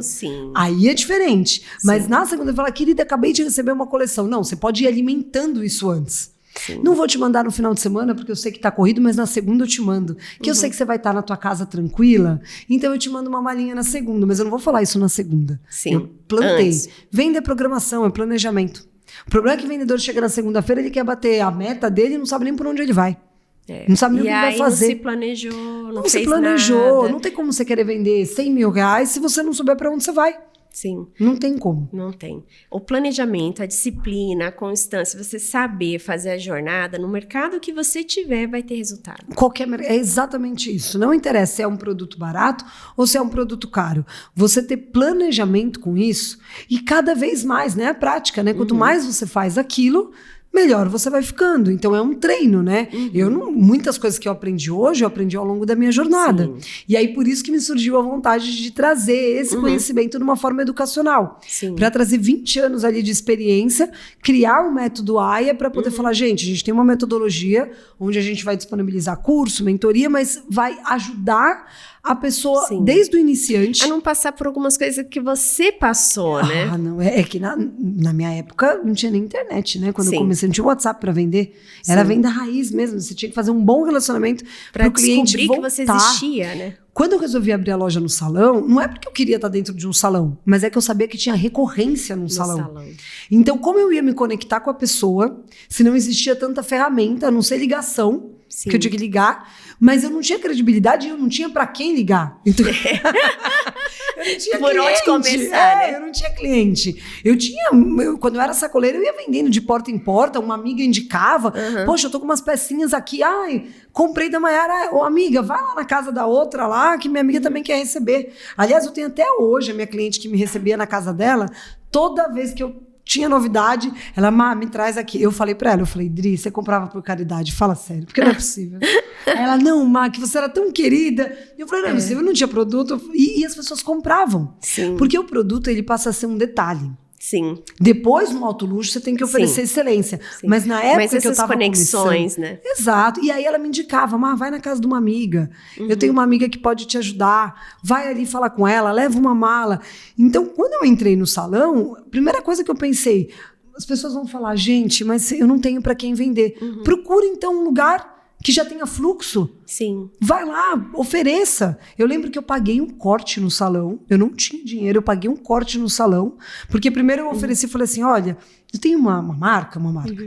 Aí é diferente. Mas na segunda-feira, fala, querida, acabei de receber uma coleção. Não, você pode ir alimentando isso antes. Sim. Não vou te mandar no final de semana, porque eu sei que tá corrido, mas na segunda eu te mando. Que eu sei que você vai estar na tua casa tranquila, então eu te mando uma malinha na segunda, mas eu não vou falar isso na segunda. Sim. Eu plantei. Venda é programação, é planejamento. O problema é que o vendedor chega na segunda-feira, ele quer bater a meta dele e não sabe nem por onde ele vai. Não sabe nem o que vai fazer. Não se planejou, não fez se planejou. nada. Não tem como você querer vender 100 mil reais se você não souber para onde você vai. Sim. Não tem como. Não tem. O planejamento, a disciplina, a constância, você saber fazer a jornada, no mercado que você tiver, vai ter resultado. É exatamente isso. Não interessa se é um produto barato ou se é um produto caro. Você ter planejamento com isso e cada vez mais, né? A prática, né? Quanto mais você faz aquilo, melhor você vai ficando. Então é um treino, né? Muitas coisas que eu aprendi hoje, eu aprendi ao longo da minha jornada. Sim. E aí por isso que me surgiu a vontade de trazer esse conhecimento de uma forma educacional. Para trazer 20 anos ali de experiência, criar o método AIA para poder falar, gente, a gente tem uma metodologia onde a gente vai disponibilizar curso, mentoria, mas vai ajudar a pessoa, desde o iniciante... A não passar por algumas coisas que você passou, né? Não. É que na minha época não tinha nem internet, né? Quando eu comecei, não tinha WhatsApp para vender. Era venda raiz mesmo. Você tinha que fazer um bom relacionamento para o cliente voltar. Que você existia, né? Quando eu resolvi abrir a loja no salão, não é porque eu queria estar dentro de um salão, mas é que eu sabia que tinha recorrência no salão. Então, como eu ia me conectar com a pessoa, se não existia tanta ferramenta, a não ser ligação, que eu tinha que ligar, mas eu não tinha credibilidade e eu não tinha para quem ligar. Então, eu não tinha por cliente. Onde começar, né? Eu não tinha cliente. Quando eu era sacoleira, eu ia vendendo de porta em porta, uma amiga indicava, poxa, eu tô com umas pecinhas aqui, comprei da Mayara, amiga, vai lá na casa da outra lá, que minha amiga também quer receber. Aliás, eu tenho até hoje a minha cliente que me recebia na casa dela, toda vez que eu tinha novidade, ela, me traz aqui. Eu falei pra ela, Dri, você comprava por caridade? Fala sério, porque não é possível. Aí ela, não, que você era tão querida. Eu falei, não é possível, eu não tinha produto. E as pessoas compravam. Porque o produto, ele passa a ser um detalhe. Depois, no alto luxo, você tem que oferecer excelência. Mas na época que eu tava conexões, começando... né? Exato. E aí ela me indicava, vai na casa de uma amiga. Eu tenho uma amiga que pode te ajudar. Vai ali falar com ela, leva uma mala. Então, quando eu entrei no salão, a primeira coisa que eu pensei, as pessoas vão falar, gente, mas eu não tenho para quem vender. Procura, então, um lugar que já tenha fluxo. Vai lá, ofereça. Eu lembro que eu paguei um corte no salão. Eu não tinha dinheiro, eu paguei um corte no salão. Porque primeiro eu ofereci e falei assim, olha, eu tenho uma marca.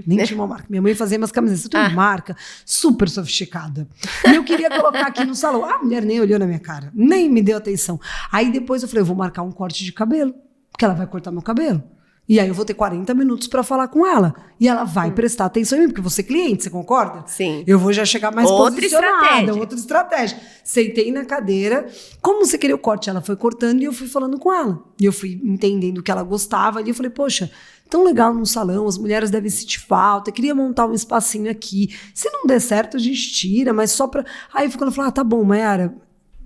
Nem tinha uma marca. Minha mãe fazia umas camisetas. Eu tenho uma marca super sofisticada. E eu queria colocar aqui no salão. A mulher nem olhou na minha cara. Nem me deu atenção. Aí depois eu falei, eu vou marcar um corte de cabelo. Porque ela vai cortar meu cabelo. E aí eu vou ter 40 minutos para falar com ela. E ela vai prestar atenção em mim, porque você é cliente, você concorda? Eu vou já chegar mais posicionada. Outra estratégia. Sentei na cadeira. Como você queria o corte? Ela foi cortando e eu fui falando com ela. E eu fui entendendo o que ela gostava. E eu falei, poxa, tão legal no salão, as mulheres devem sentir falta. Eu queria montar um espacinho aqui. Se não der certo, a gente tira, mas só para... Aí ela falou, tá bom, Mayara,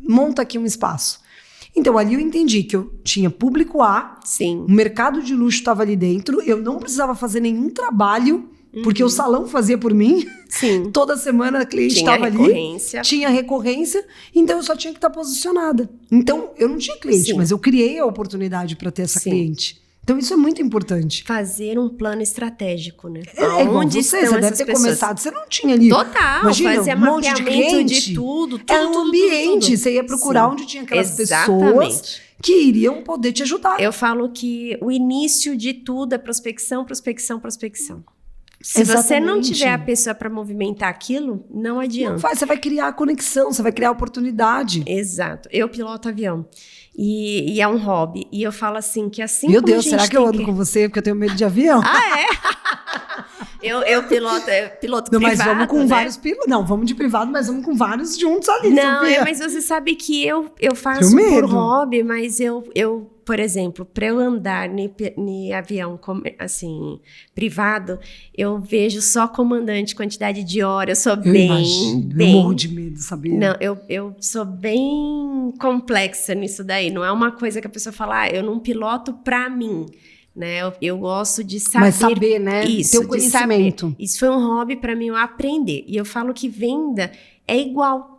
monta aqui um espaço. Então, ali eu entendi que eu tinha público A, o mercado de luxo estava ali dentro, eu não precisava fazer nenhum trabalho, porque o salão fazia por mim. Toda semana a cliente estava ali. Tinha recorrência, então eu só tinha que estar posicionada. Então, eu não tinha cliente, mas eu criei a oportunidade para ter essa cliente. Então, isso é muito importante. Fazer um plano estratégico, né? Onde você deve ter começado, você não tinha ali. Total, imagina, fazer um monte de cliente. De tudo. É um ambiente, você ia procurar onde tinha aquelas pessoas que iriam poder te ajudar. Eu falo que o início de tudo é prospecção. Se você não tiver a pessoa para movimentar aquilo, não adianta. Não faz, você vai criar a conexão, você vai criar a oportunidade. Exato. Eu piloto avião. E é um hobby. E eu falo assim, que assim Meu Deus, será que eu ando com você porque eu tenho medo de avião? Eu piloto não, privado, mas vamos com né? vários pilotos. Não, vamos de privado, mas vamos com vários juntos ali. Não, mas você sabe que eu faço por hobby, mas eu por exemplo, para eu andar em avião assim, privado, eu vejo só comandante, quantidade de horas, eu sou bem... Eu morro de medo, sabia? Não, eu sou bem complexa nisso daí. Não é uma coisa que a pessoa fala, eu não piloto pra mim. Né? Eu gosto de saber... Mas saber, né? Isso, ter o conhecimento. Isso foi um hobby para mim, eu aprender. E eu falo que venda é igual.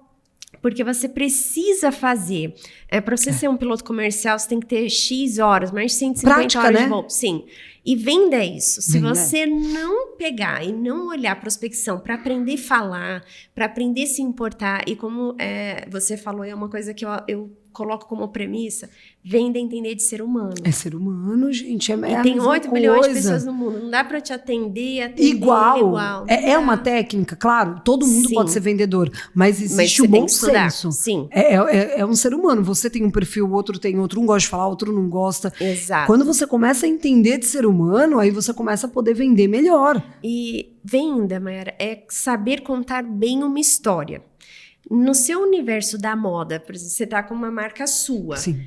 Porque você precisa fazer. Para você ser um piloto comercial, você tem que ter X horas, mais de 150 prática, horas né? de voo. Sim. E venda é isso. Se você não pegar e não olhar a prospecção para aprender a falar, para aprender a se importar, e como você falou, é uma coisa que eu coloco como premissa, venda entender de ser humano. É ser humano, gente. E tem 8 bilhões de pessoas no mundo. Não dá para eu te atender igual. É uma técnica, claro. Todo mundo pode ser vendedor. Mas existe o bom senso. Sim. É um ser humano. Você tem um perfil, o outro tem outro. Um gosta de falar, outro não gosta. Exato. Quando você começa a entender de ser humano, aí você começa a poder vender melhor. E venda, Mayara, é saber contar bem uma história. No seu universo da moda, por exemplo, você está com uma marca sua. Sim.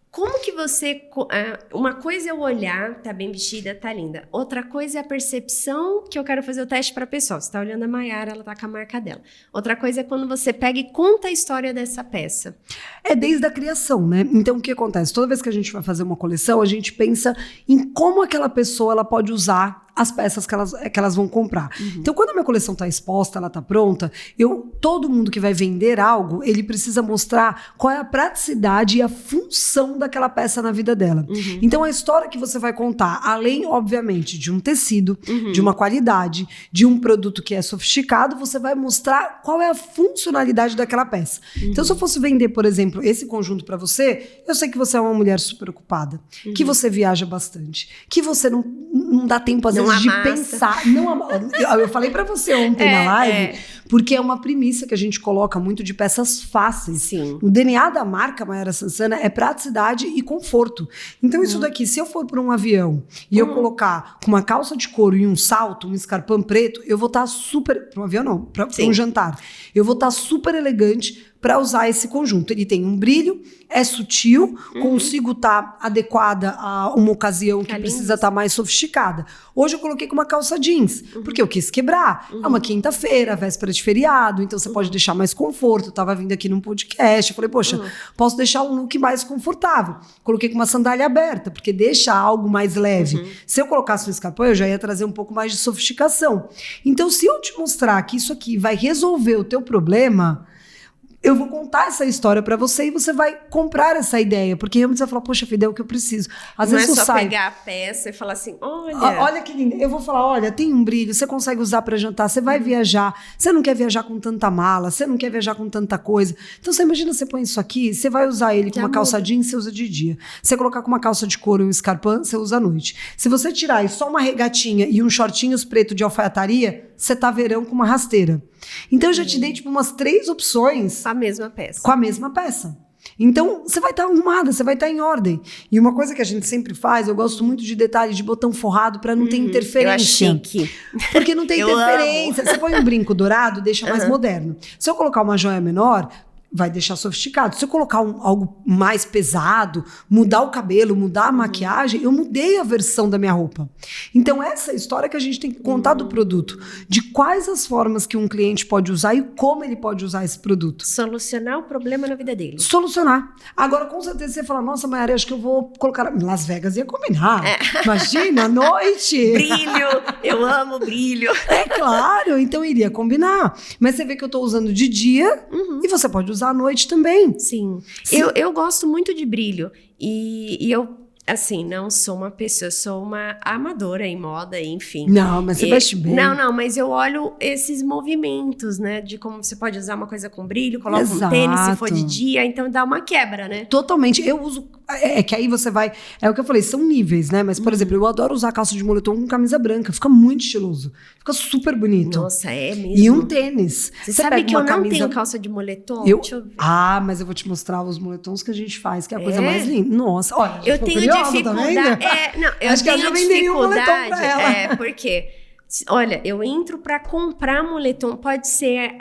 Como que você... Uma coisa é o olhar, tá bem vestida, tá linda. Outra coisa é a percepção que eu quero fazer o teste para a pessoa. Você tá olhando a Mayara, ela tá com a marca dela. Outra coisa é quando você pega e conta a história dessa peça. É desde a criação, né? Então, o que acontece? Toda vez que a gente vai fazer uma coleção, a gente pensa em como aquela pessoa ela pode usar as peças que elas vão comprar. Então, quando a minha coleção está exposta, ela está pronta, todo mundo que vai vender algo, ele precisa mostrar qual é a praticidade e a função daquela peça na vida dela. Então, a história que você vai contar, além, obviamente, de um tecido, de uma qualidade, de um produto que é sofisticado, você vai mostrar qual é a funcionalidade daquela peça. Então, se eu fosse vender, por exemplo, esse conjunto para você, eu sei que você é uma mulher super ocupada, que você viaja bastante, que você não dá tempo, às vezes, de pensar. Eu falei pra você ontem na live, porque é uma premissa que a gente coloca muito de peças fáceis. Sim. O DNA da marca Mayara Sansana é praticidade e conforto. Então, isso daqui, se eu for para um avião e eu colocar com uma calça de couro e um salto, um escarpão preto, eu vou estar super... Para um avião não, para um jantar. Eu vou estar super elegante para usar esse conjunto. Ele tem um brilho, é sutil, consigo estar adequada a uma ocasião que precisa estar mais sofisticada. Hoje eu coloquei com uma calça jeans, porque eu quis quebrar. É uma quinta-feira, véspera de feriado, então você pode deixar mais conforto. Eu tava vindo aqui num podcast, eu falei, poxa, posso deixar um look mais confortável. Coloquei com uma sandália aberta, porque deixa algo mais leve. Se eu colocasse um escarpão, eu já ia trazer um pouco mais de sofisticação. Então, se eu te mostrar que isso aqui vai resolver o teu problema, eu vou contar essa história pra você e você vai comprar essa ideia, porque realmente você vai falar, poxa, Fidel, é o que eu preciso. Às vezes não é só pegar a peça e falar assim, olha que linda. Eu vou falar, olha, tem um brilho, você consegue usar pra jantar, você vai viajar, você não quer viajar com tanta mala, você não quer viajar com tanta coisa. Então, você imagina, você põe isso aqui, você vai usar ele com uma calça jeans, você usa de dia. Você colocar com uma calça de couro e um escarpão, você usa à noite. Se você tirar aí só uma regatinha e um shortinhos preto de alfaiataria, você tá verão com uma rasteira. Então, eu já te dei, tipo, umas 3 opções. Com a mesma peça. Com a mesma peça. Então, você vai estar arrumada, você vai estar em ordem. E uma coisa que a gente sempre faz, eu gosto muito de detalhe de botão forrado para não ter interferência. Eu acho chique. Porque não tem interferência. Amo. Você põe um brinco dourado, deixa mais moderno. Se eu colocar uma joia menor, vai deixar sofisticado. Se eu colocar algo mais pesado, mudar o cabelo, mudar a maquiagem, eu mudei a versão da minha roupa. Então, essa é a história que a gente tem que contar do produto. De quais as formas que um cliente pode usar e como ele pode usar esse produto. Solucionar o problema na vida dele. Solucionar. Agora, com certeza, você fala, nossa, Mayara, acho que eu vou colocar... Las Vegas ia combinar. Imagina, à noite. Brilho. Eu amo brilho. É claro, então iria combinar. Mas você vê que eu tô usando de dia e você pode usar à noite também. Sim. Eu gosto muito de brilho. E eu, assim, não sou uma pessoa, sou uma amadora em moda, enfim. Não, mas você veste bem. Não, mas eu olho esses movimentos, né? De como você pode usar uma coisa com brilho, coloca um tênis se for de dia, então dá uma quebra, né? Totalmente. Eu uso... É que aí você vai... É o que eu falei, são níveis, né? Mas, por exemplo, eu adoro usar calça de moletom com camisa branca. Fica muito estiloso. Fica super bonito. Nossa, é mesmo. E um tênis. Você sabe que eu não tenho calça de moletom? Deixa eu ver. Ah, mas eu vou te mostrar os moletons que a gente faz, que é a coisa mais linda. Nossa, olha. Eu tenho dificuldade. Acho que eu já venderia um moletom pra ela. Porque... Olha, eu entro pra comprar moletom, pode ser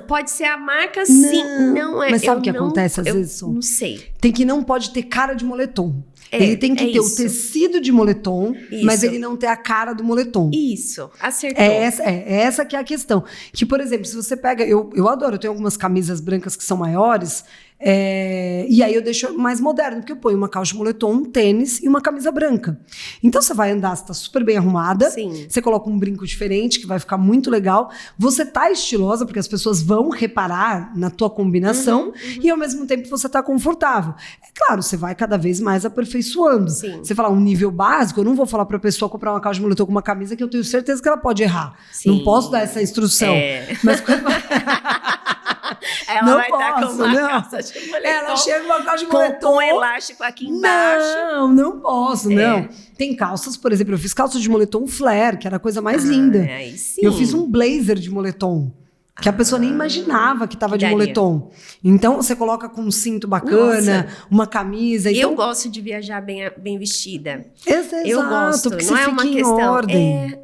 pode ser a marca, sim, não é. Mas sabe o que acontece às vezes? Não sei. Não pode ter cara de moletom. Ele tem que ter o tecido de moletom, mas ele não ter a cara do moletom. Isso, acertou. Essa que é a questão. Que, por exemplo, se você pega... Eu adoro, eu tenho algumas camisas brancas que são maiores, e aí eu deixo mais moderno, porque eu ponho uma calça de moletom, um tênis e uma camisa branca. Então você vai andar, você tá super bem arrumada, sim. Você coloca um brinco diferente, que vai ficar muito legal, você tá estilosa, porque as pessoas vão reparar na tua combinação, e ao mesmo tempo você tá confortável. É claro, você vai cada vez mais aperfeiçoando. Sim. Você falar um nível básico, eu não vou falar pra pessoa comprar uma calça de moletom com uma camisa que eu tenho certeza que ela pode errar. Sim. Não posso dar essa instrução. Mas quando... Ela não vai estar com posso, uma não. calça de moletom. Ela chega com uma calça de com moletom. um elástico aqui embaixo. Não posso, não. Tem calças, por exemplo, eu fiz calça de moletom flare, que era a coisa mais linda. Aí sim. Eu fiz um blazer de moletom. Que a pessoa nem imaginava que tava de daria. moletom. Então, você coloca com um cinto bacana, uma camisa. Então... Eu gosto de viajar bem vestida. Exato, Eu gosto, porque não você é fica uma em questão. ordem.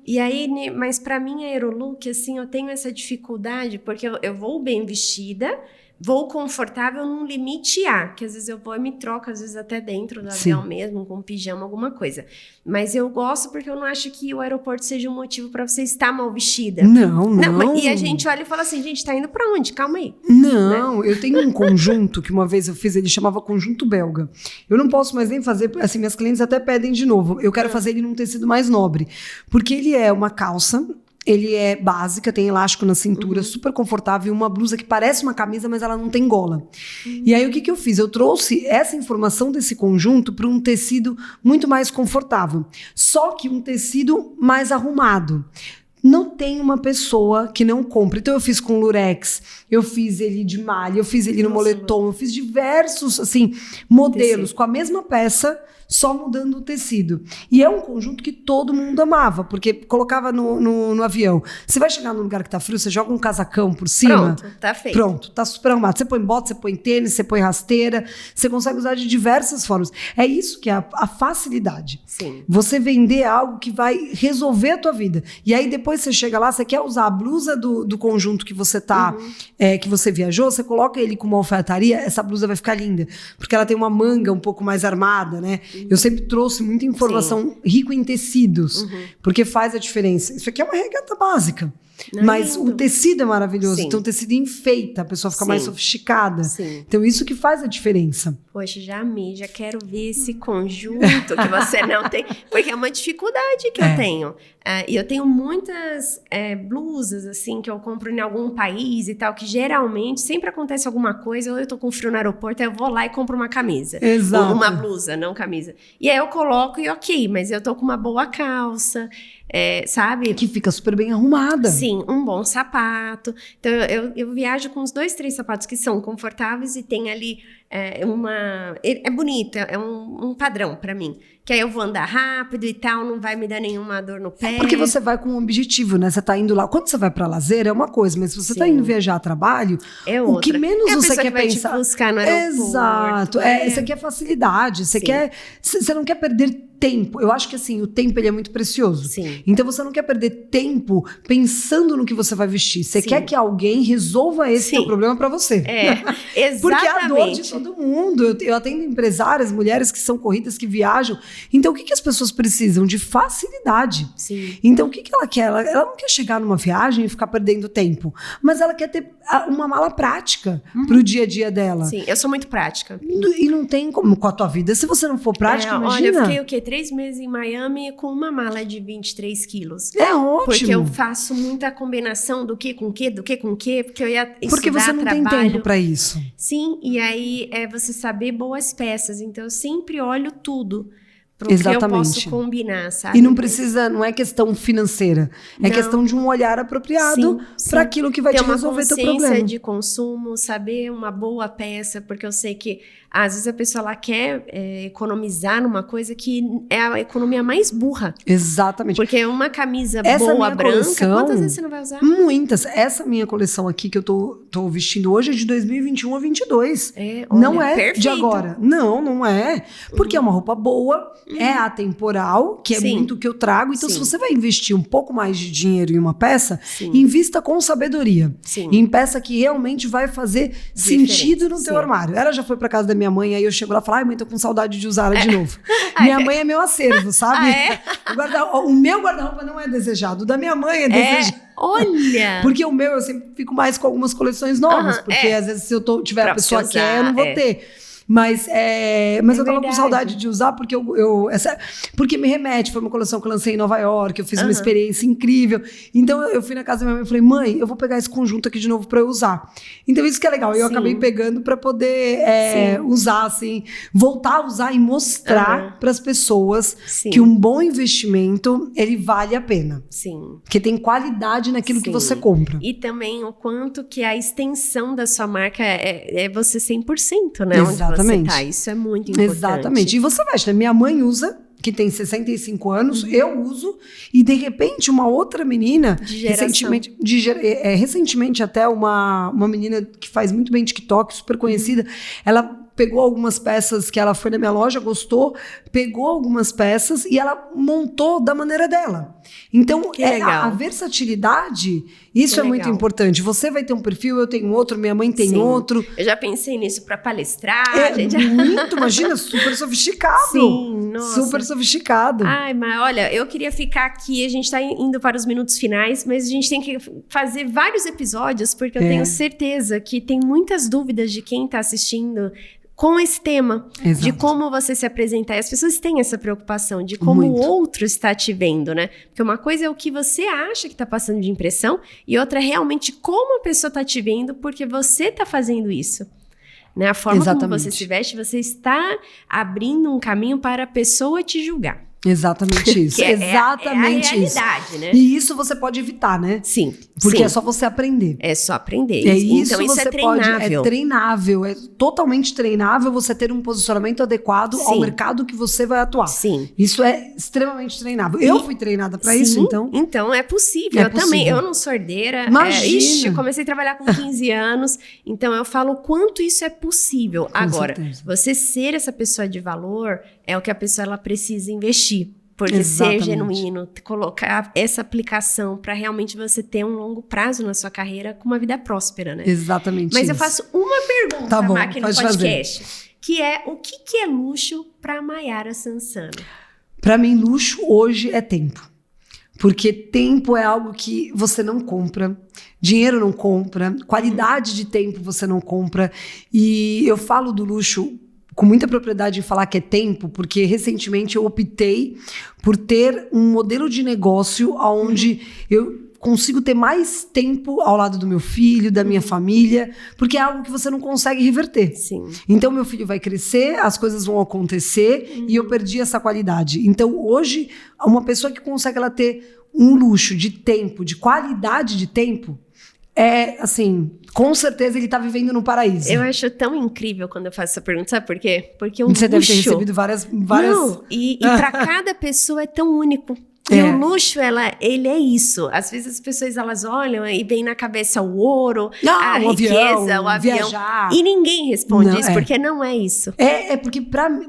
E aí, mas pra mim, a Aerolook, assim, eu tenho essa dificuldade, porque eu vou bem vestida, vou confortável num limite A, que às vezes eu vou e me troco, às vezes até dentro do avião mesmo, com pijama, alguma coisa. Mas eu gosto porque eu não acho que o aeroporto seja um motivo pra você estar mal vestida. Não. E a gente olha e fala assim, gente, tá indo pra onde? Calma aí. Não, né? Eu tenho um conjunto que uma vez eu fiz, ele chamava conjunto belga. Eu não posso mais nem fazer, assim, minhas clientes até pedem de novo. Eu quero fazer ele num tecido mais nobre, porque ele é uma calça. Ele é básica, tem elástico na cintura, super confortável, uma blusa que parece uma camisa, mas ela não tem gola. E aí, o que eu fiz? Eu trouxe essa informação desse conjunto para um tecido muito mais confortável. Só que um tecido mais arrumado. Não tem uma pessoa que não compre. Então, eu fiz com lurex, eu fiz ele de malha, eu fiz ele no moletom, eu fiz diversos, assim, modelos com a mesma peça, só mudando o tecido. E é um conjunto que todo mundo amava, porque colocava no avião. Você vai chegar num lugar que tá frio, você joga um casacão por cima. Pronto, tá feito. Pronto, tá super arrumado. Você põe bota, você põe tênis, você põe rasteira, você consegue usar de diversas formas. É isso que é a facilidade. Sim. Você vender algo que vai resolver a tua vida. E aí depois você chega lá, você quer usar a blusa do conjunto que você tá, que você viajou, você coloca ele com uma alfaiataria, essa blusa vai ficar linda. Porque ela tem uma manga um pouco mais armada, né? Eu sempre trouxe muita informação rico em tecidos, porque faz a diferença. Isso aqui é uma regata básica. Mas o tecido é maravilhoso. Então o tecido enfeita, a pessoa fica mais sofisticada. Então isso que faz a diferença. Poxa, já amei, já quero ver esse conjunto que você não tem, porque é uma dificuldade que eu tenho. E eu tenho muitas blusas, assim, que eu compro em algum país e tal, que geralmente sempre acontece alguma coisa, ou eu tô com frio no aeroporto, aí eu vou lá e compro uma camisa. Exato. Ou uma blusa, não camisa. E aí eu coloco e ok, mas eu tô com uma boa calça, sabe? Que fica super bem arrumada. Sim, um bom sapato. Então, eu viajo com uns 2, 3 sapatos que são confortáveis e tem ali é bonito, é um padrão pra mim. Que aí eu vou andar rápido e tal, não vai me dar nenhuma dor no pé. Porque você vai com um objetivo, né? Você tá indo lá. Quando você vai pra lazer, é uma coisa, mas se você tá indo viajar a trabalho, o que menos você quer pensar. Te buscar no aeroporto. Exato. Você quer facilidade, você não quer perder tempo. Eu acho que assim, o tempo ele é muito precioso. Sim. Então você não quer perder tempo pensando no que você vai vestir. Você quer que alguém resolva esse teu problema pra você. Exatamente. Porque é a dor de todo mundo. Eu atendo empresárias, mulheres que são corridas, que viajam. Então, o que as pessoas precisam? De facilidade. Sim. Então, o que ela quer? Ela não quer chegar numa viagem e ficar perdendo tempo, mas ela quer ter uma mala prática pro dia a dia dela. Sim, eu sou muito prática. E não tem como com a tua vida. Se você não for prática, imagina. Olha, eu fiquei o quê? 3 meses em Miami com uma mala de 23 quilos. É ótimo. Porque eu faço muita combinação do que com que, porque eu ia estudar, porque você não tem tempo pra isso. Sim, e aí é você saber boas peças. Então, eu sempre olho tudo. Porque Exatamente. eu posso combinar, sabe? E não precisa, não é questão financeira, é questão de um olhar apropriado para aquilo que vai te resolver teu problema. Ter uma consciência de consumo, saber uma boa peça, porque eu sei que às vezes a pessoa ela quer economizar numa coisa que é a economia mais burra. Exatamente. Porque uma camisa boa, branca, quantas vezes você não vai usar? Muitas. Essa minha coleção aqui que eu tô vestindo hoje é de 2021 a 22. Olha, não é perfeito. de agora. Não é. Porque é uma roupa boa, é atemporal, que é muito o que eu trago. Então, se você vai investir um pouco mais de dinheiro em uma peça, invista com sabedoria. Em peça que realmente vai fazer sentido no teu armário. Ela já foi pra casa da minha mãe, aí eu chego lá e falo, ai mãe, tô com saudade de usar ela de novo. Minha mãe é meu acervo, sabe? O meu guarda-roupa não é desejado, o da minha mãe é desejado. Olha! Porque o meu, eu sempre fico mais com algumas coleções novas, porque às vezes se eu tiver a pessoa que quer, eu não vou ter. Mas eu tava com verdade. saudade de usar porque porque me remete. Foi uma coleção que eu lancei em Nova York, eu fiz uma experiência incrível. Então eu fui na casa da minha mãe e falei, mãe, eu vou pegar esse conjunto aqui de novo pra eu usar. Então isso que é legal. Eu acabei pegando pra poder usar, assim, voltar a usar e mostrar pras pessoas que um bom investimento, ele vale a pena. Sim. Porque tem qualidade naquilo que você compra. E também o quanto que a extensão da sua marca é você 100%, né? Exatamente. Onde você tá. Isso é muito importante. Exatamente. E você veste, né? Minha mãe usa, que tem 65 anos, eu uso, e de repente uma outra menina, recentemente até uma menina que faz muito bem TikTok, super conhecida, ela pegou algumas peças que ela foi na minha loja, gostou, pegou algumas peças e ela montou da maneira dela. Então, a versatilidade, isso é muito importante. Você vai ter um perfil, eu tenho outro, minha mãe tem outro. Eu já pensei nisso para palestrar. Muito, imagina, super sofisticado. Sim, nossa. Super sofisticado. Ai, mas olha, eu queria ficar aqui, a gente tá indo para os minutos finais, mas a gente tem que fazer vários episódios, porque eu tenho certeza que tem muitas dúvidas de quem tá assistindo com esse tema, de como você se apresentar. E as pessoas têm essa preocupação de como o outro está te vendo, né? Porque uma coisa é o que você acha que está passando de impressão e outra é realmente como a pessoa está te vendo porque você está fazendo isso. Né? A forma como você se veste, você está abrindo um caminho para a pessoa te julgar. Exatamente isso. Exatamente é a realidade, né? E isso você pode evitar, né? Sim. Porque é só você aprender. É só aprender. Então isso é treinável. É treinável. É totalmente treinável você ter um posicionamento adequado ao mercado que você vai atuar. Sim. Isso é extremamente treinável. Eu fui treinada para isso, então. Então é possível. Eu também. Eu não sou herdeira. Imagina. Eu comecei a trabalhar com 15 anos. Então eu falo o quanto isso é possível. Agora, você ser essa pessoa de valor é o que a pessoa ela precisa investir. Porque ser genuíno, colocar essa aplicação para realmente você ter um longo prazo na sua carreira com uma vida próspera, né? Exatamente. Mas eu faço uma pergunta aqui no podcast, que é o que é luxo para Maiara Sansana? Para mim, luxo hoje é tempo. Porque tempo é algo que você não compra, dinheiro não compra, qualidade de tempo você não compra. E eu falo do luxo com muita propriedade em falar que é tempo, porque recentemente eu optei por ter um modelo de negócio onde eu consigo ter mais tempo ao lado do meu filho, da minha família, porque é algo que você não consegue reverter. Sim. Então, meu filho vai crescer, as coisas vão acontecer e eu perdi essa qualidade. Então, hoje, uma pessoa que consegue ela ter um luxo de tempo, de qualidade de tempo, assim, com certeza ele tá vivendo no paraíso. Eu acho tão incrível quando eu faço essa pergunta, sabe por quê? Porque o Você luxo... deve ter recebido várias... Não, e pra cada pessoa é tão único. E o luxo, ele é isso. Às vezes as pessoas, elas olham e vem na cabeça o ouro, a riqueza, o avião. Viajar. E ninguém responde isso, porque não é isso. Porque pra mim,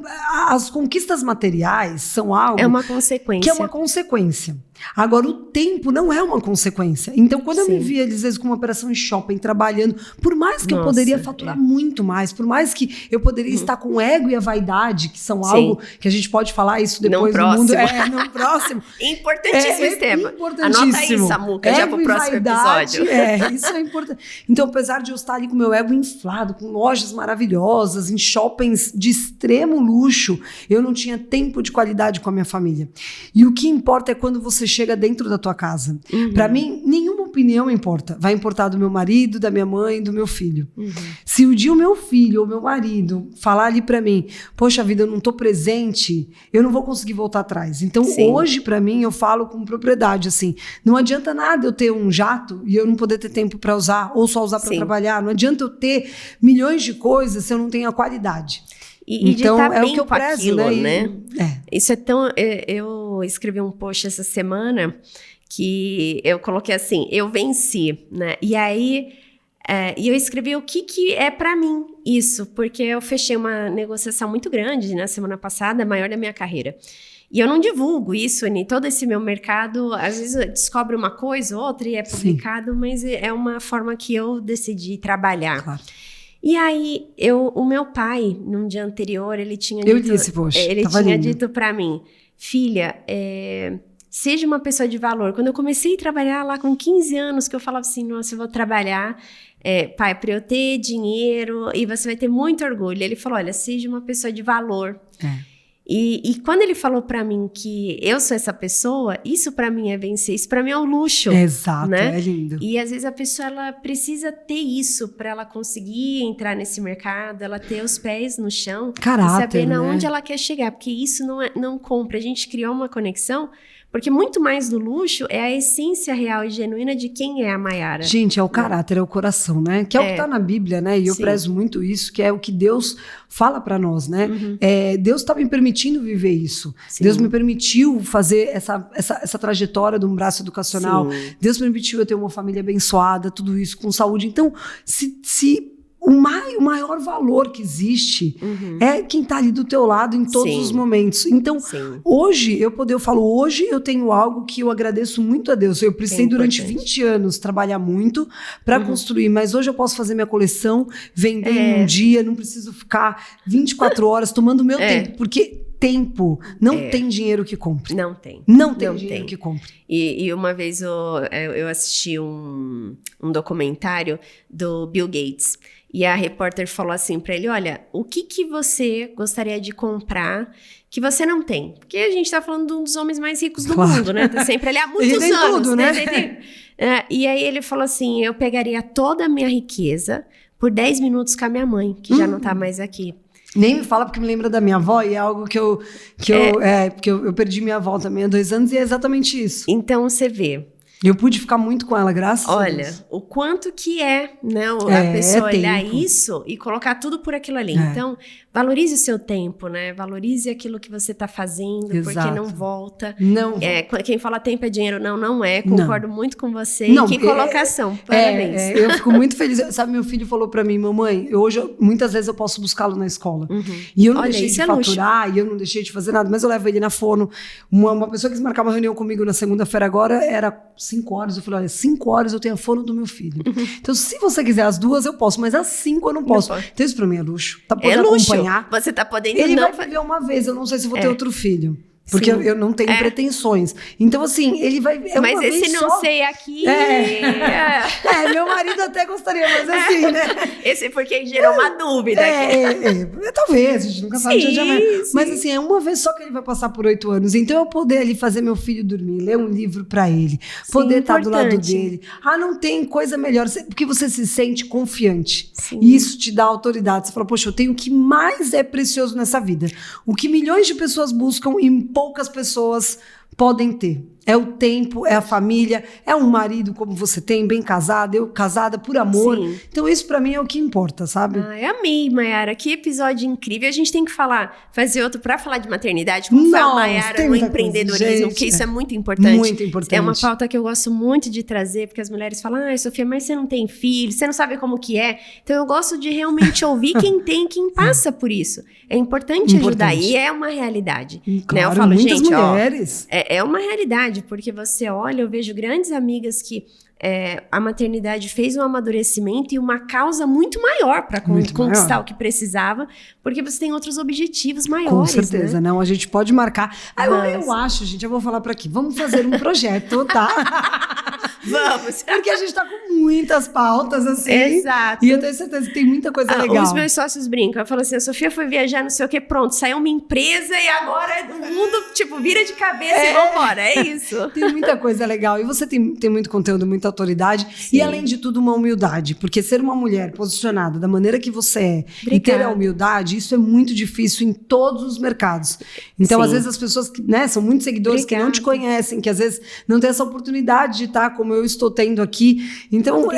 as conquistas materiais são algo... É uma consequência. Que é uma consequência. Agora, o tempo não é uma consequência. Então, quando eu me via, às vezes, com uma operação em shopping, trabalhando, por mais que eu poderia faturar muito mais, por mais que eu poderia estar com o ego e a vaidade, que são algo que a gente pode falar isso depois no mundo. Não próximo. Importantíssimo esse tema. Importantíssimo. Anota aí, Samuca, já pro próximo episódio. Isso é importante. Então, apesar de eu estar ali com o meu ego inflado, com lojas maravilhosas, em shoppings de extremo luxo, eu não tinha tempo de qualidade com a minha família. E o que importa é quando você chega dentro da tua casa. Pra mim, nenhuma opinião importa. Vai importar do meu marido, da minha mãe, do meu filho. Se o dia o meu filho ou meu marido falar ali pra mim, poxa vida, eu não tô presente, eu não vou conseguir voltar atrás. Então, hoje, pra mim, eu falo com propriedade, assim, não adianta nada eu ter um jato e eu não poder ter tempo pra usar, ou só usar pra trabalhar. Não adianta eu ter milhões de coisas se eu não tenho a qualidade. Então, é o que eu prezo, né? Isso é tão... Eu escrevi um post essa semana que eu coloquei assim, eu venci, né? E aí, eu escrevi o que é pra mim isso, porque eu fechei uma negociação muito grande na semana passada, a maior da minha carreira. E eu não divulgo isso, nem todo esse meu mercado, às vezes descobre uma coisa, outra e é publicado, mas é uma forma que eu decidi trabalhar. Claro. E aí, o meu pai, num dia anterior, ele tinha dito... Eu disse, poxa, ele tinha dito pra mim, filha, seja uma pessoa de valor. Quando eu comecei a trabalhar lá com 15 anos, que eu falava assim, nossa, eu vou trabalhar, pai, para eu ter dinheiro e você vai ter muito orgulho. Ele falou, olha, seja uma pessoa de valor. E quando ele falou pra mim que eu sou essa pessoa, isso pra mim é vencer, isso pra mim é um luxo. Exato, né? É lindo. E às vezes a pessoa ela precisa ter isso pra ela conseguir entrar nesse mercado, ela ter os pés no chão Caráter, e saber né? onde ela quer chegar, porque isso não compra. A gente criou uma conexão, porque muito mais do luxo é a essência real e genuína de quem é a Mayara. Gente, é o caráter, é o coração, né? Que é o que tá na Bíblia, né? E eu prezo muito isso, que é o que Deus fala pra nós, né? Deus tá me permitindo viver isso. Sim. Deus me permitiu fazer essa trajetória de um braço educacional. Sim. Deus permitiu eu ter uma família abençoada, tudo isso com saúde. Então, se o maior valor que existe é quem tá ali do teu lado em todos os momentos. Então, hoje eu falo, hoje eu tenho algo que eu agradeço muito a Deus. Eu precisei durante 20 anos trabalhar muito para construir, mas hoje eu posso fazer minha coleção, vender em um dia, não preciso ficar 24 horas tomando meu tempo, porque tempo não tem dinheiro que compre. Não tem. Não tem dinheiro que compre. E uma vez eu assisti um documentário do Bill Gates. E a repórter falou assim pra ele, olha, o que você gostaria de comprar que você não tem? Porque a gente tá falando de um dos homens mais ricos do mundo, né? Tá sempre ali há muitos tem anos. tudo, né? E aí ele falou assim, eu pegaria toda a minha riqueza por 10 minutos com a minha mãe, que já não tá mais aqui. Nem me fala, porque me lembra da minha avó, e é algo porque eu perdi minha avó também há 2 anos, e é exatamente isso. Então você vê. Eu pude ficar muito com ela, graças a Deus. Olha, o quanto que né, a pessoa olhar isso e colocar tudo por aquilo ali. Então, valorize o seu tempo, né? Valorize aquilo que você tá fazendo, porque não volta. Não. Quem fala tempo é dinheiro, não é. Concordo muito com você. Não, que colocação, parabéns. Eu fico muito feliz. Sabe, meu filho falou pra mim, mamãe, muitas vezes eu posso buscá-lo na escola. E eu não deixei de faturar, e eu não deixei de fazer nada, mas eu levo ele na fono. Uma pessoa que marcar uma reunião comigo na segunda-feira agora era 5 horas. Eu falei, olha, 5 horas eu tenho a fono do meu filho. Então, se você quiser as 2, eu posso, mas as 5 eu não posso. Então, isso pra mim é luxo. Tá podendo acompanhar. Você tá podendo Ele vai viver uma vez, eu não sei se vou ter outro filho. Porque eu não tenho pretensões. Então, assim, ele vai... mas esse não sei aqui... meu marido até gostaria, mas assim, né? Esse porque gerou uma dúvida. Talvez, a gente nunca sabe dia de amanhã. Mas assim, é uma vez só que ele vai passar por 8 anos. Então, eu poder ali fazer meu filho dormir, ler um livro pra ele, poder estar do lado dele. Não tem coisa melhor, porque você se sente confiante. E isso te dá autoridade. Você fala, poxa, eu tenho o que mais é precioso nessa vida. O que milhões de pessoas buscam e poucas pessoas podem ter. É o tempo, é a família, é um marido como você tem, bem casado, eu casada por amor. Então isso pra mim é o que importa, sabe? Amei, Mayara, que episódio incrível. A gente tem que fazer outro pra falar de maternidade, como foi a Mayara no empreendedorismo, porque isso é muito importante. Muito importante. É uma pauta que eu gosto muito de trazer, porque as mulheres falam, Sofia, mas você não tem filho, você não sabe como que é. Então eu gosto de realmente ouvir quem passa por isso. É importante ajudar, e é uma realidade. Claro, né? Eu falo, muitas gente, mulheres. É uma realidade, porque você olha, eu vejo grandes amigas que a maternidade fez um amadurecimento e uma causa muito maior para conquistar o que precisava, porque você tem outros objetivos maiores. Com certeza, né? Não, a gente pode marcar. Eu acho, gente, eu vou falar para aqui, vamos fazer um projeto, tá? Vamos! Porque a gente tá com muitas pautas, assim. Exato. E eu tenho certeza que tem muita coisa legal. Os meus sócios brincam, eu falo assim, a Sofia foi viajar, não sei o que, pronto, saiu uma empresa e agora o mundo, vira de cabeça e vambora, é isso. Tem muita coisa legal. E você tem muito conteúdo, muita autoridade. Sim. E, além de tudo, uma humildade. Porque ser uma mulher posicionada da maneira que você é e ter a humildade, isso é muito difícil em todos os mercados. Então, às vezes, as pessoas são muitos seguidores que não te conhecem, que às vezes não têm essa oportunidade de estar como eu estou tendo aqui. Então,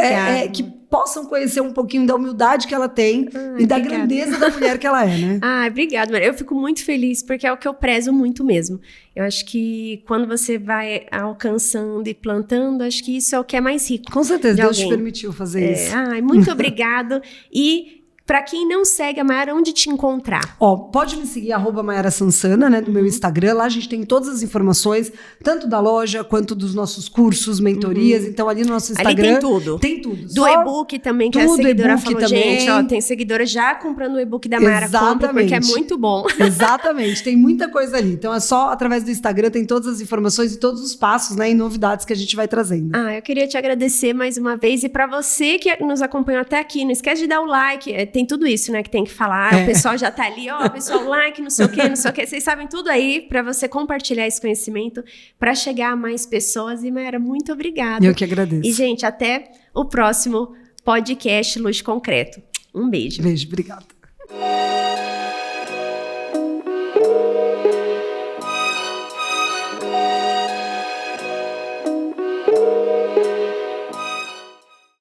que possam conhecer um pouquinho da humildade que ela tem e da grandeza da mulher que ela é, né? Obrigada, Maria. Eu fico muito feliz, porque é o que eu prezo muito mesmo. Eu acho que quando você vai alcançando e plantando, acho que isso é o que é mais rico. Com certeza, Deus te permitiu fazer isso. Muito obrigado. E Pra quem não segue a Mayara, onde te encontrar? Ó, pode me seguir, @Mayara Sansana, né, no meu Instagram. Lá a gente tem todas as informações, tanto da loja, quanto dos nossos cursos, mentorias. Então, ali no nosso Instagram... Ali tem tudo. Tem tudo. Do e-book também, que a seguidora falou, também. gente, ó, tem seguidora já comprando o e-book da Mayara, compra, porque é muito bom. Exatamente, tem muita coisa ali. Então, é só através do Instagram, tem todas as informações e todos os passos, né, e novidades que a gente vai trazendo. Eu queria te agradecer mais uma vez. E pra você que nos acompanhou até aqui, não esquece de dar o like. Tem tudo isso, né, que tem que falar. O pessoal já tá ali, ó, pessoal, like, não sei o quê, não sei o quê. Vocês sabem tudo aí pra você compartilhar esse conhecimento pra chegar a mais pessoas. E, Mayara, muito obrigada. Eu que agradeço. E, gente, até o próximo podcast Luxo Concreto. Um beijo. Beijo, obrigada.